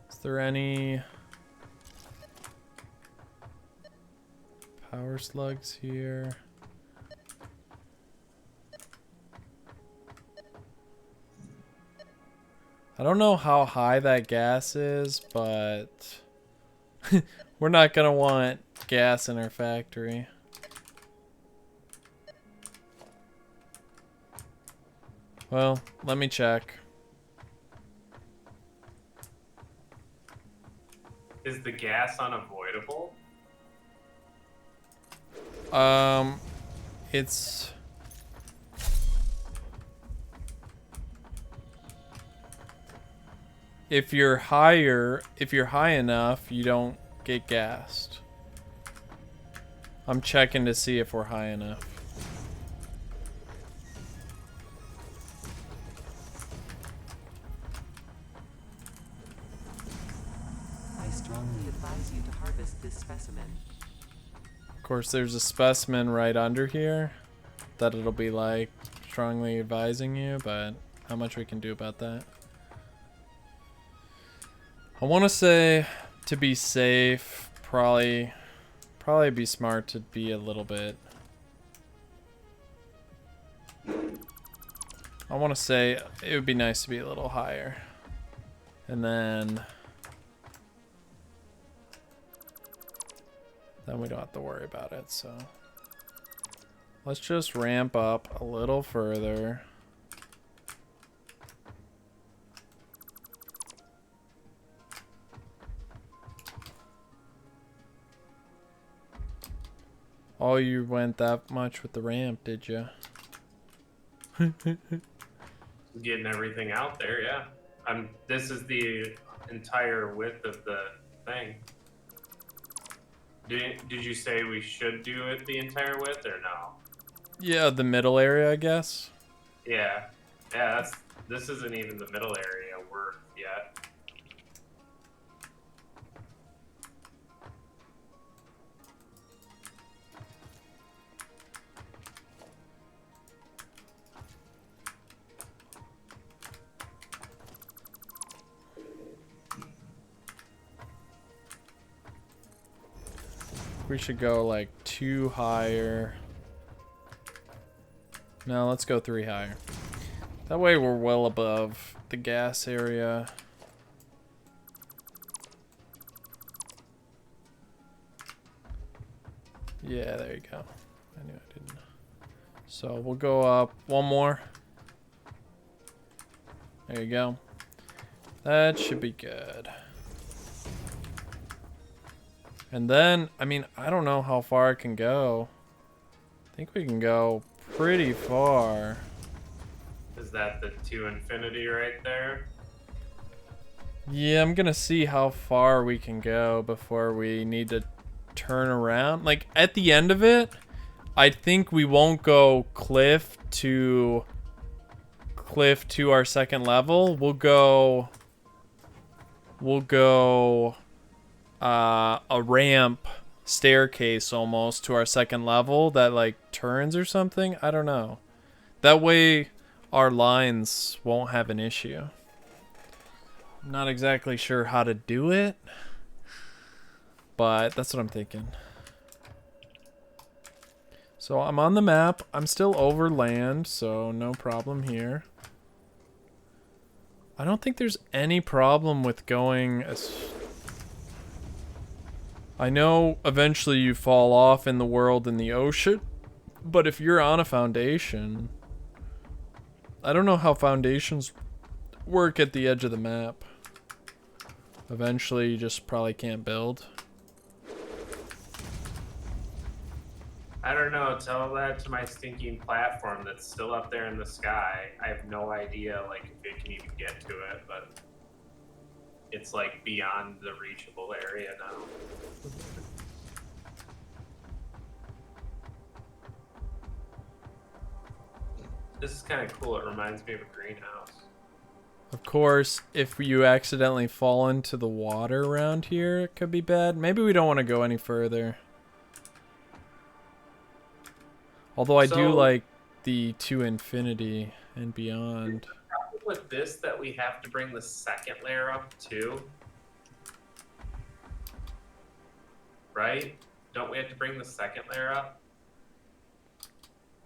Is there any... power slugs here? I don't know how high that gas is, but we're not gonna want gas in our factory. Well, let me check. Is the gas unavoidable? It's... If you're high enough, you don't get gassed. I'm checking to see if we're high enough. I strongly advise you to harvest this specimen. Of course, there's a specimen right under here that it'll be like strongly advising you, but how much we can do about that? I want to say, to be safe, probably be smart to be a little bit. I want to say it would be nice to be a little higher. And then we don't have to worry about it, so let's just ramp up a little further. Oh, you went that much with the ramp, did you? Getting everything out there, yeah. This is the entire width of the thing. Did you say we should do it the entire width or no? Yeah, the middle area, I guess. Yeah. This isn't even the middle area worth yet. We should go like 2 higher. No, let's go 3 higher. That way we're well above the gas area. Yeah, there you go. I knew I didn't. So we'll go up 1 more. There you go. That should be good. And then, I mean, I don't know how far I can go. I think we can go pretty far. Is that the 2 infinity right there? Yeah, I'm gonna see how far we can go before we need to turn around. Like, at the end of it, I think we won't go cliff to our second level. We'll go a ramp staircase almost to our second level that like turns or something. I don't know. That way our lines won't have an issue. I'm not exactly sure how to do it, but that's what I'm thinking. So I'm on the map. I'm still over land, so no problem here. I don't think there's any problem with going as... I know eventually you fall off in the world in the ocean, but if you're on a foundation... I don't know how foundations work at the edge of the map. Eventually you just probably can't build. I don't know. Tell that to my stinking platform that's still up there in the sky. I have no idea, like, if it can even get to it, but it's like beyond the reachable area now. This is kind of cool. It reminds me of a greenhouse. Of course, if you accidentally fall into the water around here, it could be bad. Maybe we don't want to go any further. Although I do like the to infinity and beyond. The problem with this that we have to bring the second layer up too, right? Don't we have to bring the second layer up?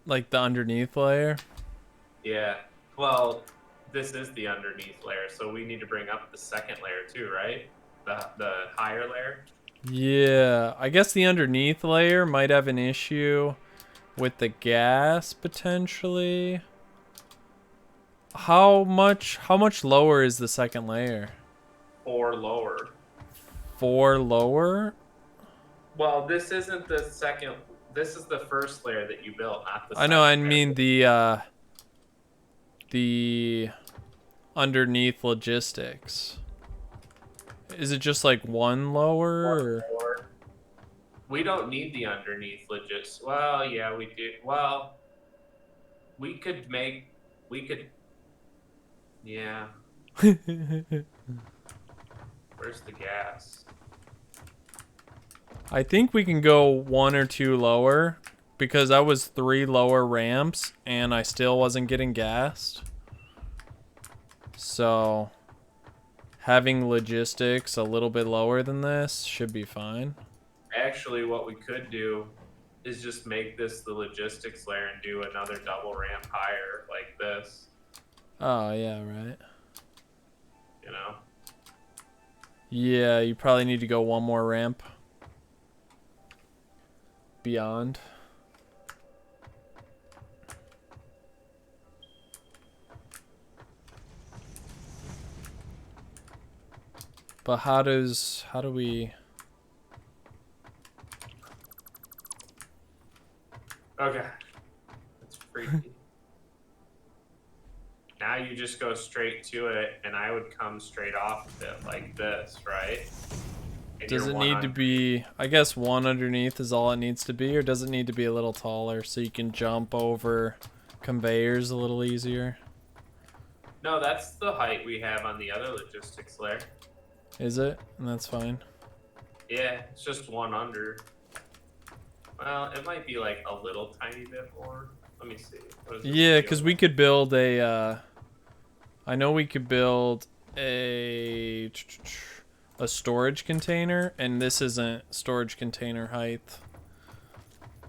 Like the underneath layer? Yeah. Well, this is the underneath layer, so we need to bring up the second layer too, right? The higher layer? Yeah, I guess the underneath layer might have an issue with the gas potentially. How much lower is the second layer? 4 lower. 4 lower? Well, this isn't the second. This is the first layer that you built, not the. I know. I second mean the underneath logistics. Is it just like one lower? Or? Or we don't need the underneath logistics. Well, yeah, we do. Well, we could make. We could. Yeah. Where's the gas? I think we can go 1 or 2 lower because I was 3 lower ramps and I still wasn't getting gassed. So having logistics a little bit lower than this should be fine. Actually, what we could do is just make this the logistics layer and do another double ramp higher like this. Oh, yeah, right. You know? Yeah, you probably need to go 1 more ramp beyond. But how do we... Okay. That's freaky. Now you just go straight to it, and I would come straight off of it like this, right? And Does you're it need to 100 be... I guess 1 underneath is all it needs to be, or does it need to be a little taller so you can jump over conveyors a little easier? No, that's the height we have on the other logistics layer. Is it? And that's fine. Yeah, it's just 1 under. Well, it might be like a little tiny bit more. Let me see. What does this Yeah, feel because we like? could build a... I know we could build a storage container, and this isn't storage container height.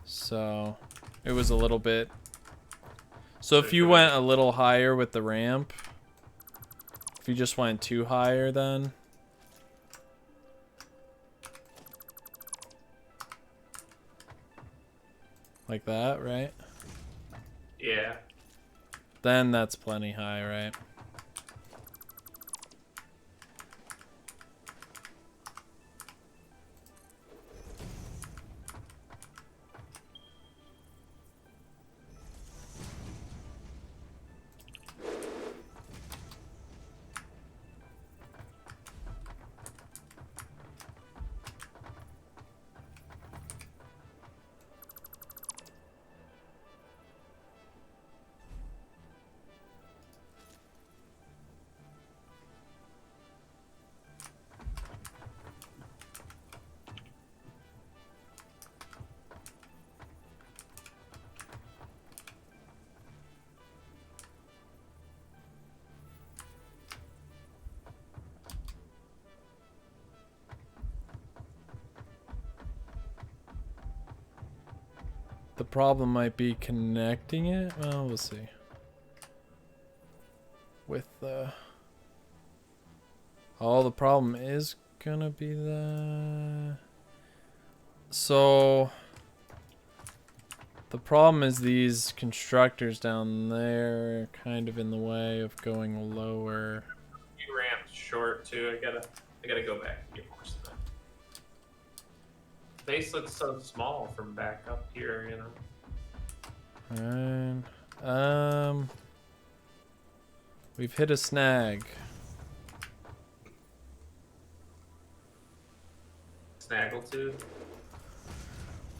So it was a little bit. So if you went a little higher with the ramp, if you just went too higher then. Like that, right? Yeah. Then that's plenty high, right? The problem might be connecting it. Well, we'll see. With the... Oh, the problem is gonna be the... So... The problem is these constructors down there are kind of in the way of going lower. You ramped short too. I gotta go back and get more stuff. Face looks so small from back up here, you know. Alright. We've hit a snag. Snaggletooth.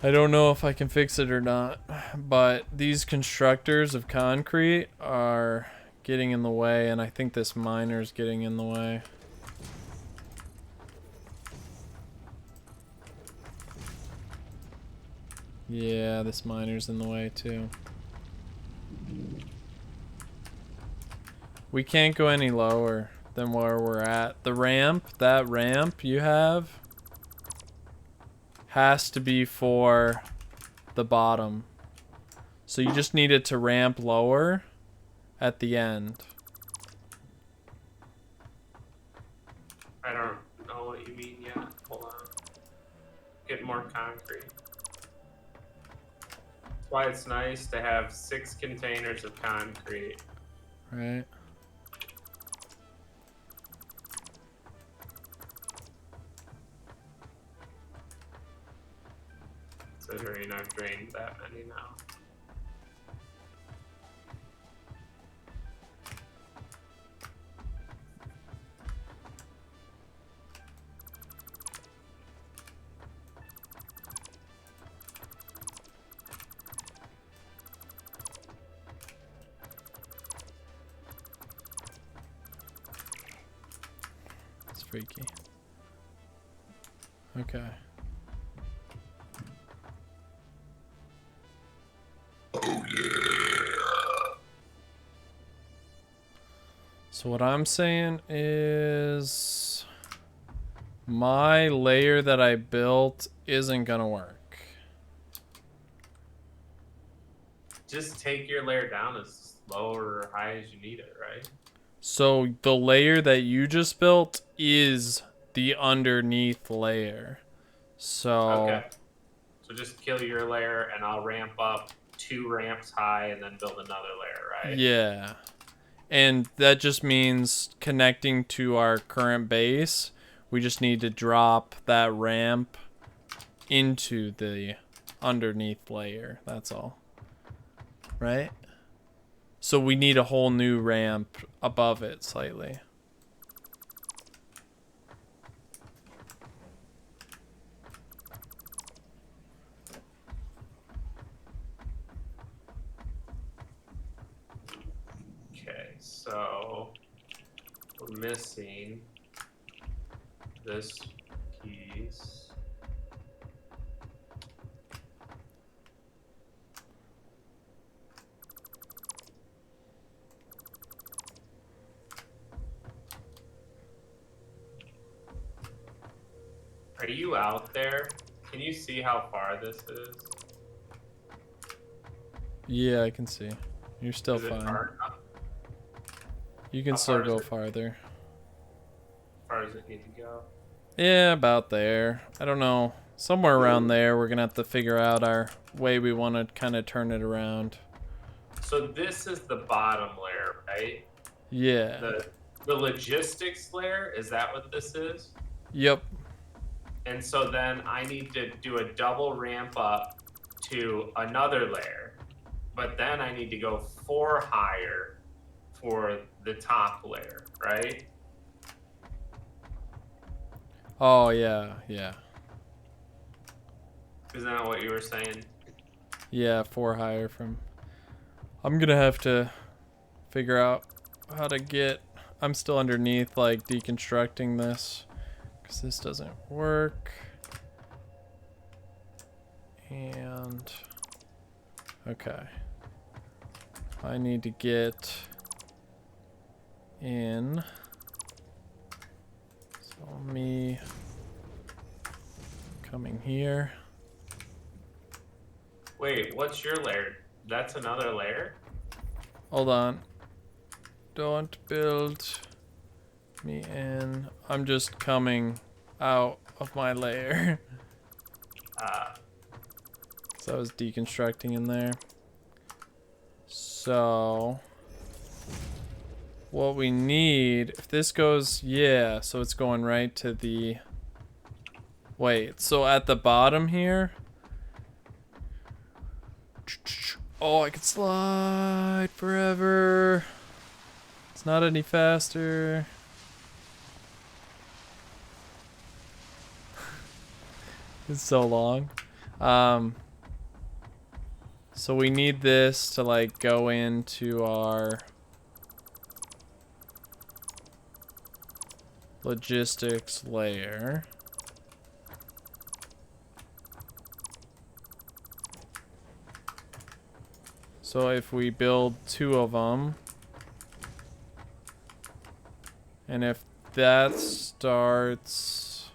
I don't know if I can fix it or not, but these constructors of concrete are getting in the way, and I think this miner's getting in the way. Yeah, this miner's in the way too. We can't go any lower than where we're at. The ramp, that ramp you have, has to be for the bottom. So you just need it to ramp lower at the end. I don't know what you mean yet. Hold on. Get more concrete. That's why it's nice to have 6 containers of concrete. Right. Considering I've drained that many now. squeaky. Okay. So what I'm saying is my layer that I built isn't gonna work. Just take your layer down as low or high as you need it, right? So the layer that you just built is the underneath layer. So Okay. So just kill your layer, and I'll ramp up 2 ramps high, and then build another layer, right? yeah. And that just means connecting to our current base, we just need to drop that ramp into the underneath layer. That's all. Right? So we need a whole new ramp above it slightly. Okay, so we're missing this piece. Are you out there? Can you see how far this is? Yeah, I can see. You're still Is it fine. far enough? You can How still far does go it- farther. As far as it need to go? Yeah, about there. I don't know. Somewhere around there, we're gonna have to figure out our way we want to kind of turn it around. So this is the bottom layer, right? Yeah. The logistics layer, is that what this is? Yep. And so then I need to do a double ramp up to another layer. But then I need to go 4 higher for the top layer, right? Oh, yeah, yeah. Isn't that what you were saying? Yeah, 4 higher from... I'm gonna have to figure out how to get... I'm still underneath, like, deconstructing this. Because this doesn't work. And... Okay. I need to get in. So me coming here. Wait, what's your layer? That's another layer? Hold on. Don't build me in. I'm just coming out of my layer. So I was deconstructing in there. So what we need, if this goes, yeah, so it's going right to the, wait, so at the bottom here, oh, I could slide forever. It's not any faster. It's so long. So we need this to like go into our logistics layer. So if we build 2 of them, and if that starts,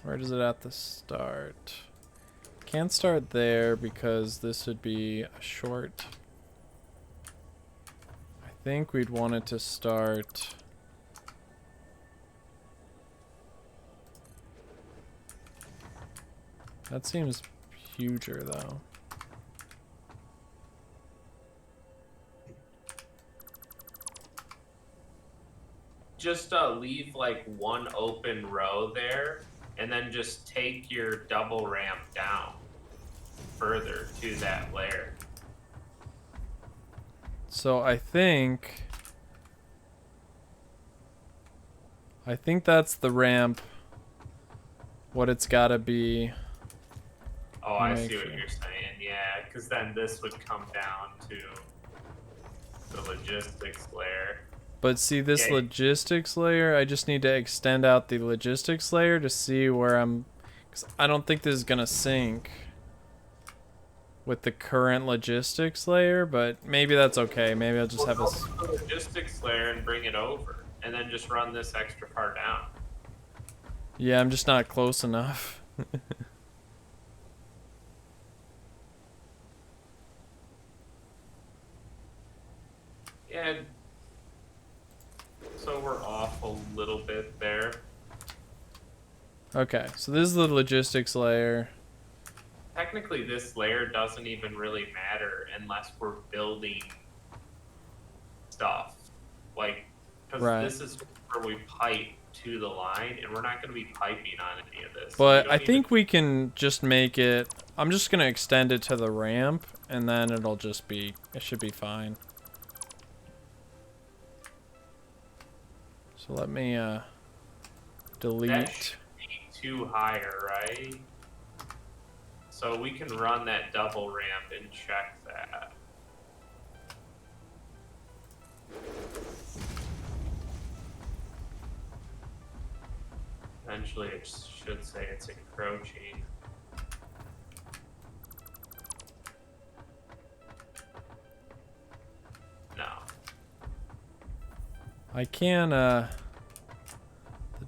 where does it have to start? Can't start there because this would be a short. I think we'd want it to start. That seems huger though. Just leave like 1 open row there, and then just take your double ramp down further to that layer. So I think that's the ramp. What it's gotta be. Oh, I Make see what sure. you're saying. Yeah, because then this would come down to the logistics layer. But see this Yeah. logistics layer, I just need to extend out the logistics layer to see where I'm, cause I don't think this is gonna sync with the current logistics layer, but maybe that's okay. Maybe I'll just Well, have go a, to the logistics layer and bring it over, and then just run this extra far down. yeah, I'm just not close enough. And so we're off a little bit there. Okay, so this is the logistics layer. Technically, this layer doesn't even really matter unless we're building stuff. Like, because Right. this is where we pipe to the line, and we're not going to be piping on any of this. But I think we can just make it, I'm just gonna extend it to the ramp, and then it'll just be, it should be fine. So let me That delete. should be too higher, right? So we can run that double ramp and check that. Eventually, it should say it's encroaching. No. I can, the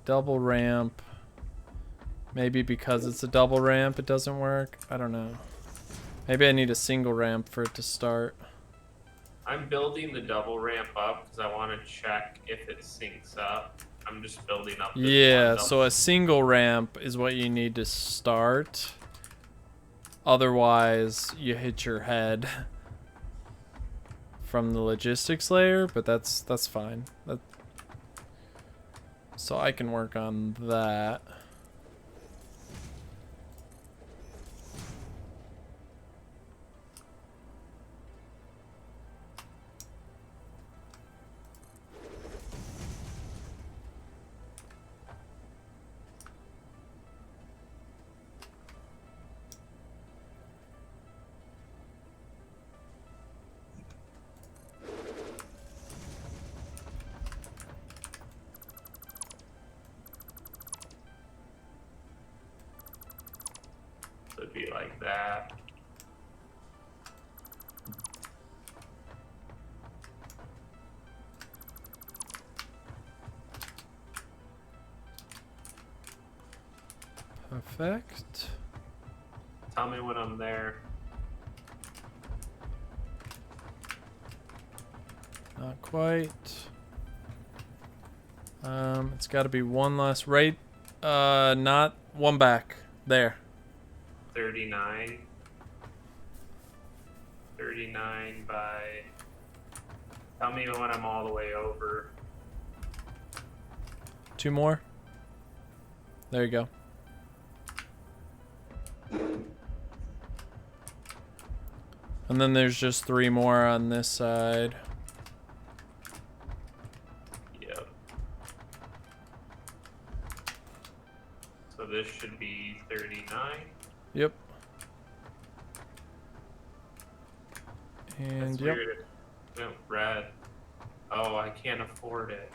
double ramp, maybe because it's a double ramp it doesn't work. I don't know. Maybe I need a single ramp for it to start. I'm building the double ramp up because I want to check if it syncs up. I'm just building up this Yeah, one so a single ramp is what you need to start. Otherwise, you hit your head from the logistics layer, but that's fine. So I can work on that. So it'd be like that. Perfect. Tell me when I'm there. Not quite. It's got to be one last right. Not one back. There. 39. 39 by. Tell me when I'm all the way over. Two more. There you go. And then there's just three more on this side. Yep. So this should be 39. Yep. That's And yep. weird. It went red. Oh, I can't afford it.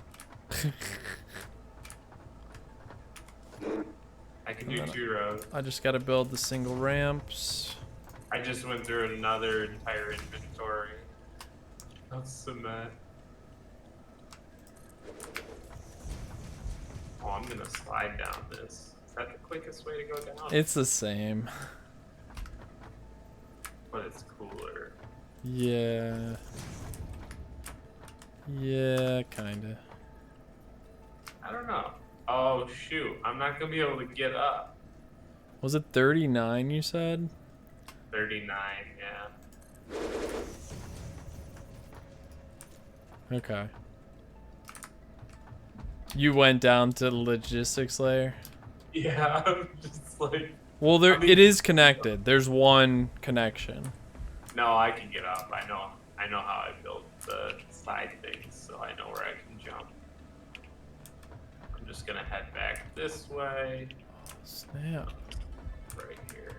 I can do And then 2 rows. I just got to build the single ramps. I just went through another entire inventory of cement. Oh, I'm gonna slide down this. Is that the quickest way to go down? It's the same. But it's cooler. Yeah. Yeah, kinda. I don't know. Oh shoot, I'm not gonna be able to get up. Was it 39 you said? 39, yeah. Okay. You went down to the logistics layer? Yeah, I'm just like, Well, there I mean- it is connected. There's one connection. no, I can get up. I know how I built the side things, so I know where I can jump. I'm just gonna head back this way, Snap. right here.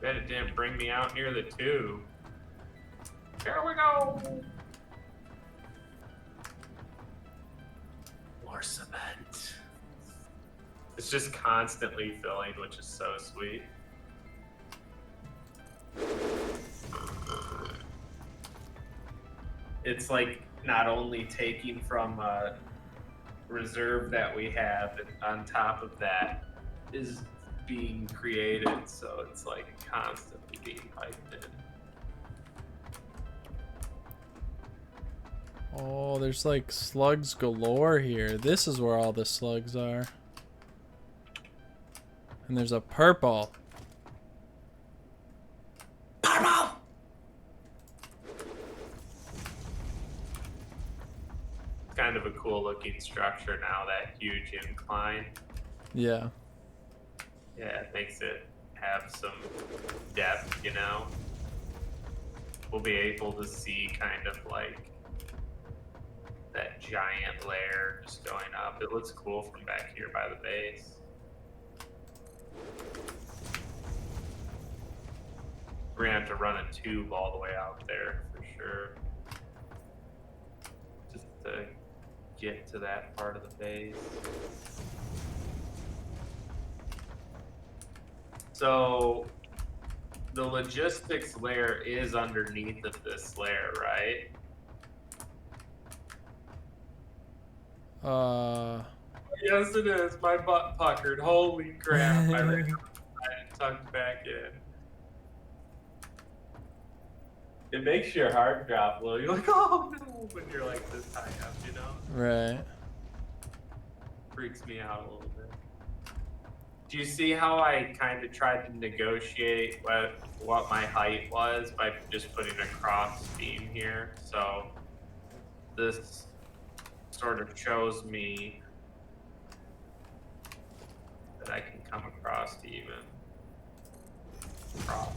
Bet it didn't bring me out near the tube. Here we go. More cement. It's just constantly filling, which is so sweet. It's like not only taking from a reserve that we have, and on top of that is being created, so it's like constantly being piped in. Oh, there's like slugs galore here. This is where all the slugs are. And there's a purple. Purple! Kind of a cool looking structure now, that huge incline. Yeah. Yeah, it makes it have some depth, you know? We'll be able to see kind of like that giant layer just going up. It looks cool from back here by the base. We're gonna have to run a tube all the way out there for sure. Just to get to that part of the base. So the logistics layer is underneath of this layer, right? Yes, it is. My butt puckered. Holy crap. I ran and tucked back in. It makes your heart drop a little. You're like, oh no, when you're like this high up, you know? Right. Freaks me out a little bit. Do you see how I kind of tried to negotiate what my height was by just putting a cross beam here? So this sort of shows me that I can come across to even cross.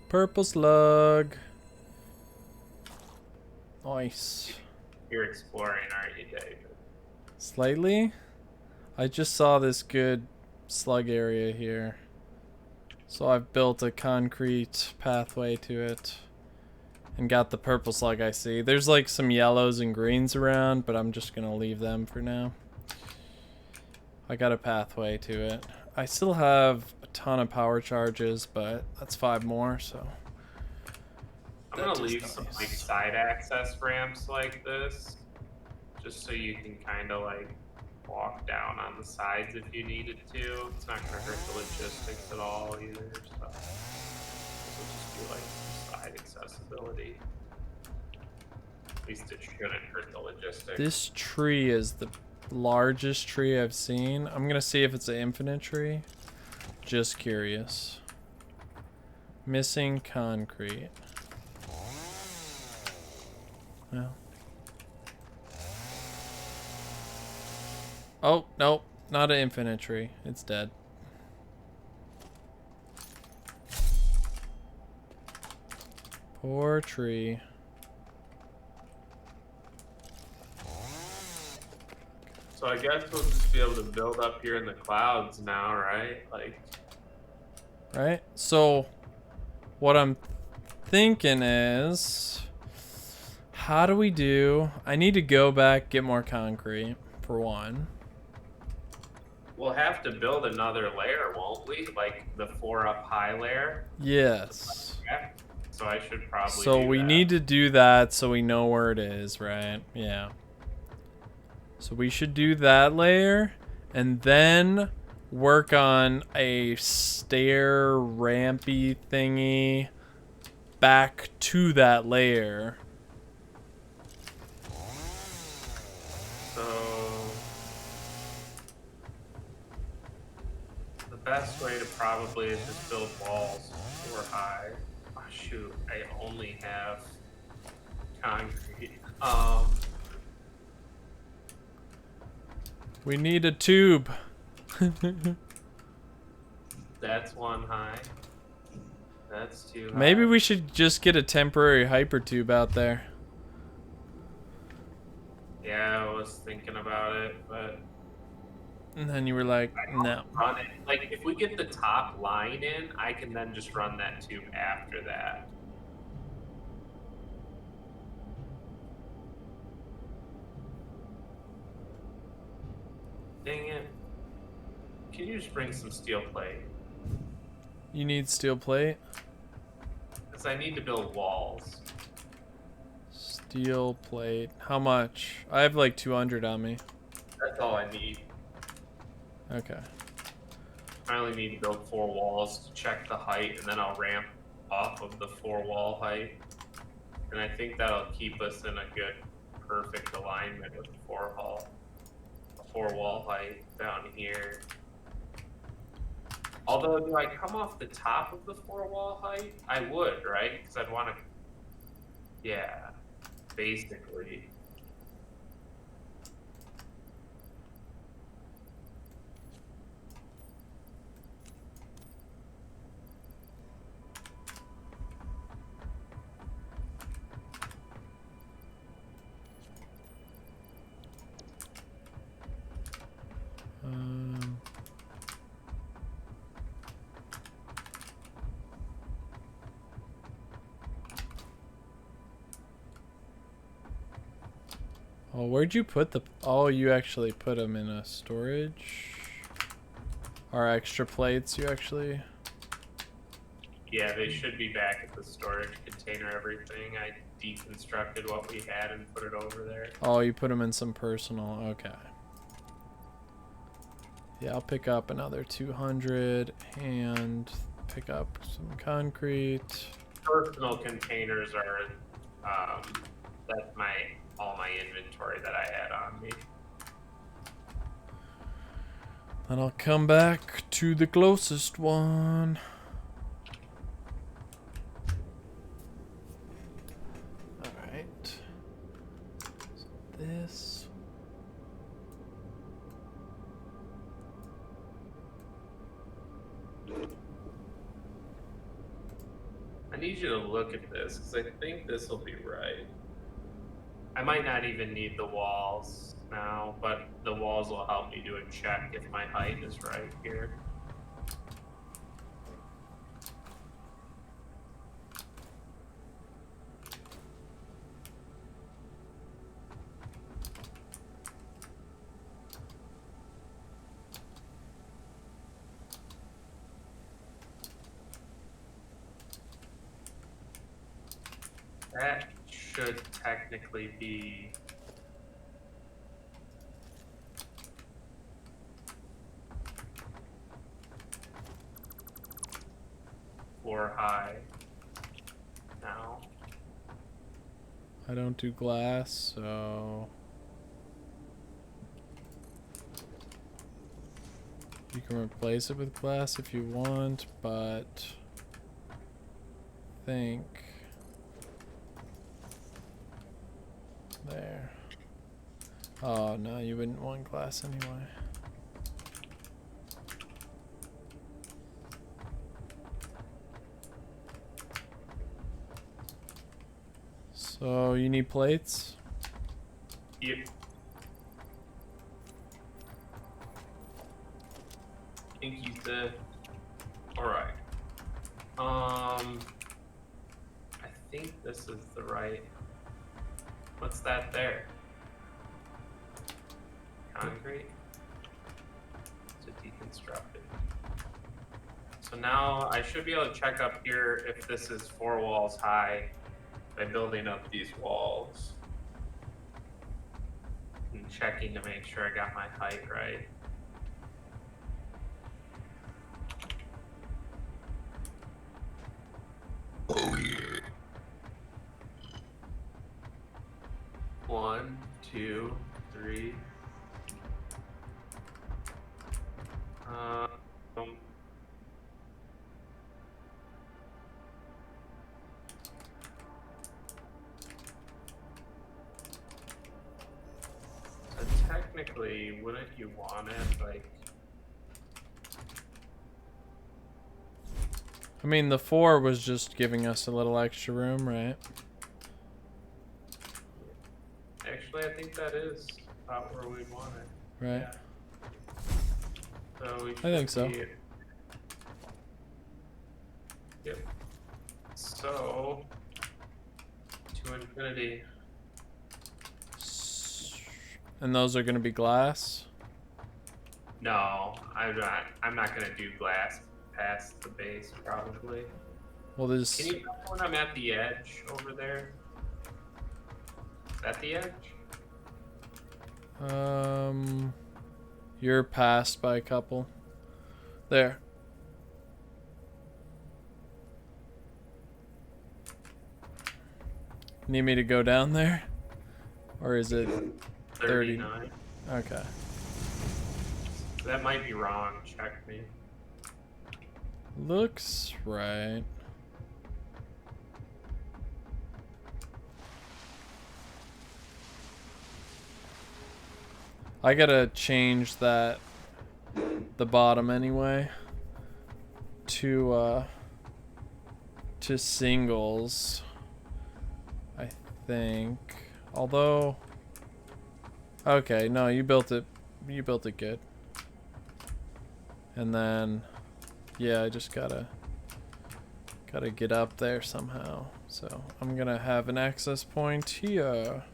Purple slug. Nice. You're exploring, aren't you, David? Slightly. I just saw this good slug area here. So I've built a concrete pathway to it. And got the purple slug I see. There's like some yellows and greens around, but I'm just gonna leave them for now. I got a pathway to it. I still have a ton of power charges, but that's 5 more, so. I'm gonna leave some like side access ramps like this, just so you can kind of like walk down on the sides if you needed to. It's not gonna hurt the logistics at all either. So it'll just be like some side accessibility. At least it shouldn't hurt the logistics. This tree is the largest tree I've seen. I'm gonna see if it's an infinite tree. Just curious. Missing concrete. Well. Oh, nope. Not an infinite tree. It's dead. Poor tree. So I guess we'll just be able to build up here in the clouds now, right? Like, Right? So, what I'm thinking is, how do we do? I need to go back, get more concrete, for one. we'll have to build another layer, won't we? Like the 4 up high layer. Yes. Yeah. So I should probably. So do we that. need to do that so we know where it is, right? Yeah. So we should do that layer and then work on a stair rampy thingy back to that layer. So the best way to probably is just build walls 4 high. Oh shoot, I only have concrete. We need a tube. That's 1 high. That's too Maybe high. we should just get a temporary hypertube out there. Yeah, I was thinking about it, but And then you were like, no. run it. Like, if we get the top line in, I can then just run that tube after that. Dang it. Can you just bring some steel plate? You need steel plate? Because I need to build walls. Steel plate. How much? I have like 200 on me. That's all I need. Okay. I only need to build 4 walls to check the height, and then I'll ramp off of the 4 wall height. And I think that'll keep us in a good, perfect alignment with the 4 wall height down here. Although, do I come off the top of the 4 wall height? I would, right? Because I'd want to. Yeah, basically. Oh, where'd you put the... Oh, you actually put them in a storage? Or extra plates, you actually... Yeah, they should be back at the storage container, everything. I deconstructed what we had and put it over there. Oh, you put them in some personal... Okay. Yeah, I'll pick up another 200 and pick up some concrete. Personal containers are, that's all my inventory that I had on me. Then I'll come back to the closest one. Alright. So this. I need you to look at this, because I think this will be right. I might not even need the walls now, but the walls will help me do a check if my height is right here. That should technically be floor high now. I don't do glass, so... You can replace it with glass if you want, but... I think... There. Oh, no, you wouldn't want glass anyway. So, you need plates? Yep. I think you said. Alright. I think this is the right. What's that there? Concrete? To deconstruct it. So now I should be able to check up here if this is 4 walls high by building up these walls. And checking to make sure I got my height right. Oh yeah. 1, 2, 3. So technically, wouldn't you want it like? I mean, the 4 was just giving us a little extra room, right? Actually, I think that is about where we want it. Right. Yeah. So we should think so. be- Yep. So to infinity. And those are gonna be glass. No, I'm not gonna do glass past the base probably. Well, there's. Can you tell me when I'm at the edge over there? Is that the edge? You're passed by a couple. There. Need me to go down there? Or is it 30? 39. Okay. That might be wrong. Check me. Looks right. I gotta change that, the bottom anyway, to singles, I think. Although, okay, no, you built it good. And then, yeah, I just gotta get up there somehow. So I'm gonna have an access point here.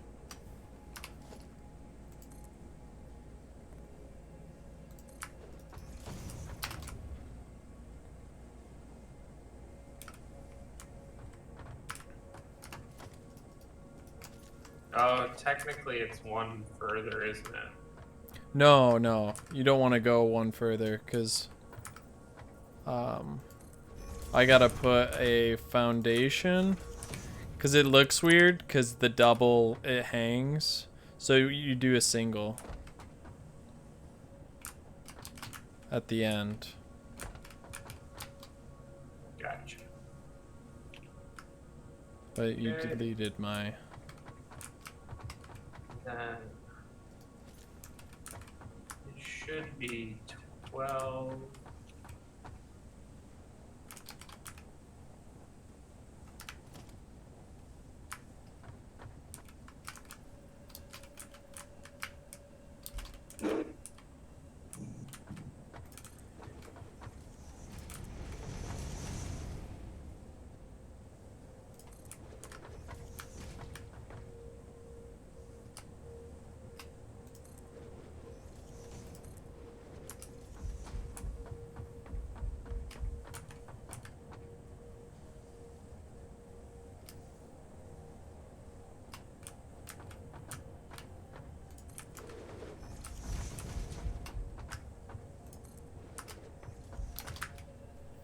Oh, technically it's one further, isn't it? No, no, you don't want to go one further because I gotta put a foundation because it looks weird because the double it hangs. So you do a single at the end. Gotcha. But you Okay. deleted my. Then it should be 12.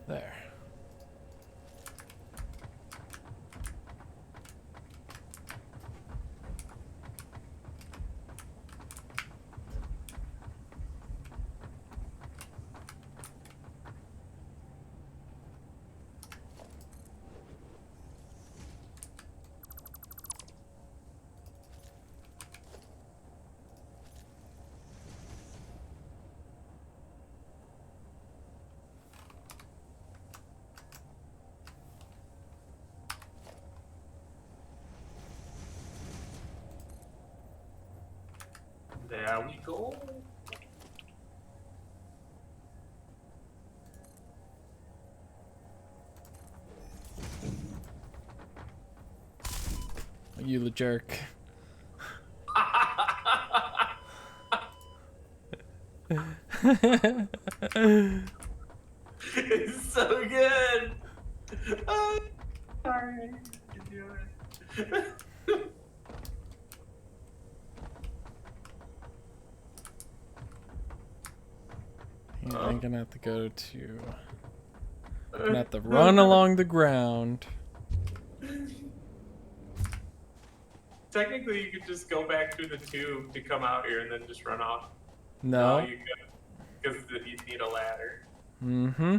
There. There we go. You the jerk. It's so good. Oh, sorry. You do it. Yeah, I'm gonna have to go to. I'm gonna have to run along the ground. Technically, you could just go back through the tube to come out here and then just run off. No. you could, because you need a ladder. Mm-hmm.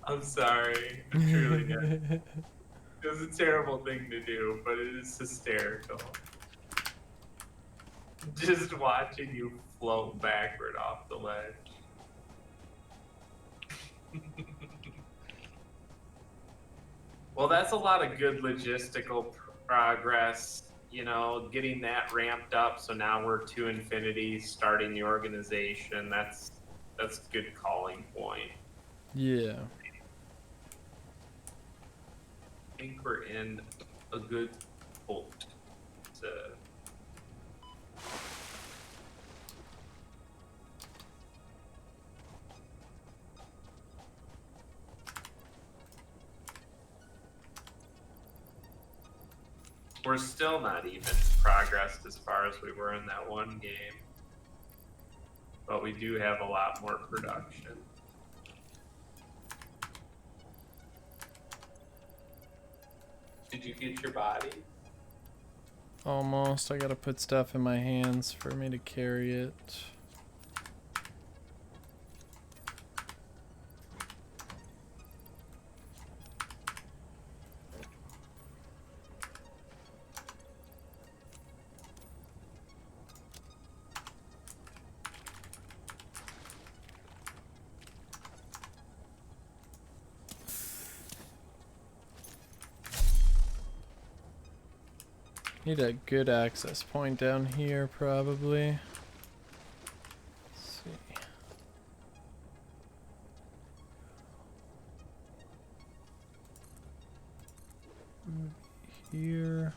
I'm sorry. I truly did. It's a terrible thing to do, but it is hysterical. Just watching you float backward off the ledge. Well, that's a lot of good logistical progress, you know, getting that ramped up. So now we're to infinity, starting the organization. That's a good calling point. Yeah. I think we're in a good spot. We're still not even progressed as far as we were in that one game. But we do have a lot more production. Did you get your body? Almost. I gotta put stuff in my hands for me to carry it. Need a good access point down here, probably. Let's see. Move here.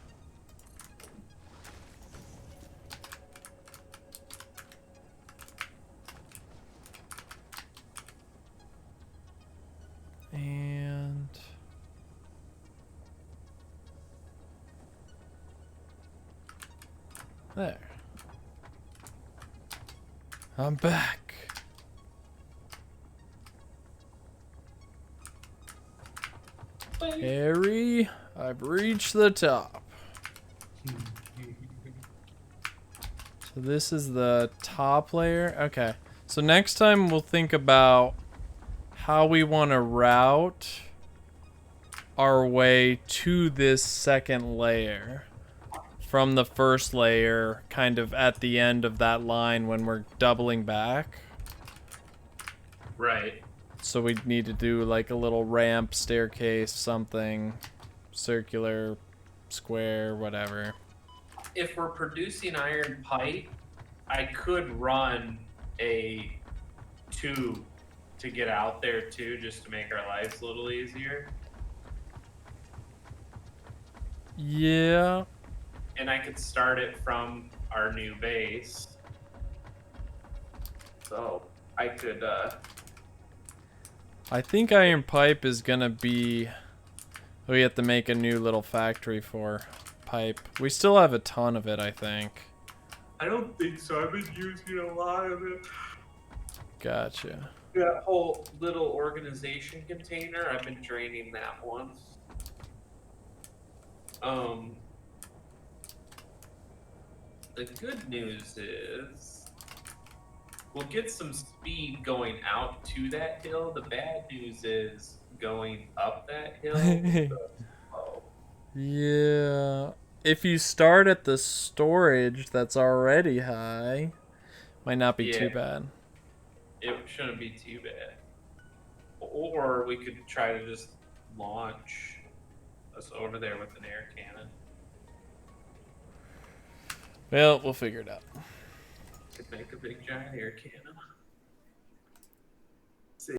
And there. I'm back. Harry, I've reached the top. So this is the top layer. Okay. So next time we'll think about how we want to route our way to this second layer from the first layer, kind of at the end of that line when we're doubling back. Right. So we need to do like a little ramp, staircase, something, circular, square, whatever. If we're producing iron pipe, I could run a tube to get out there too, just to make our lives a little easier. Yeah. And I could start it from our new base. So I could I think iron pipe is gonna be... We have to make a new little factory for pipe. We still have a ton of it, I think. I don't think so. I've been using a lot of it. Gotcha. That whole little organization container, I've been draining that one. The good news is we'll get some speed going out to that hill. The bad news is going up that hill. Oh, Yeah. If you start at the storage that's already high, might not be too Yeah. bad. it shouldn't be too bad. Or we could try to just launch us over there with an air cannon. Well, we'll figure it out. Could make a big giant air cannon.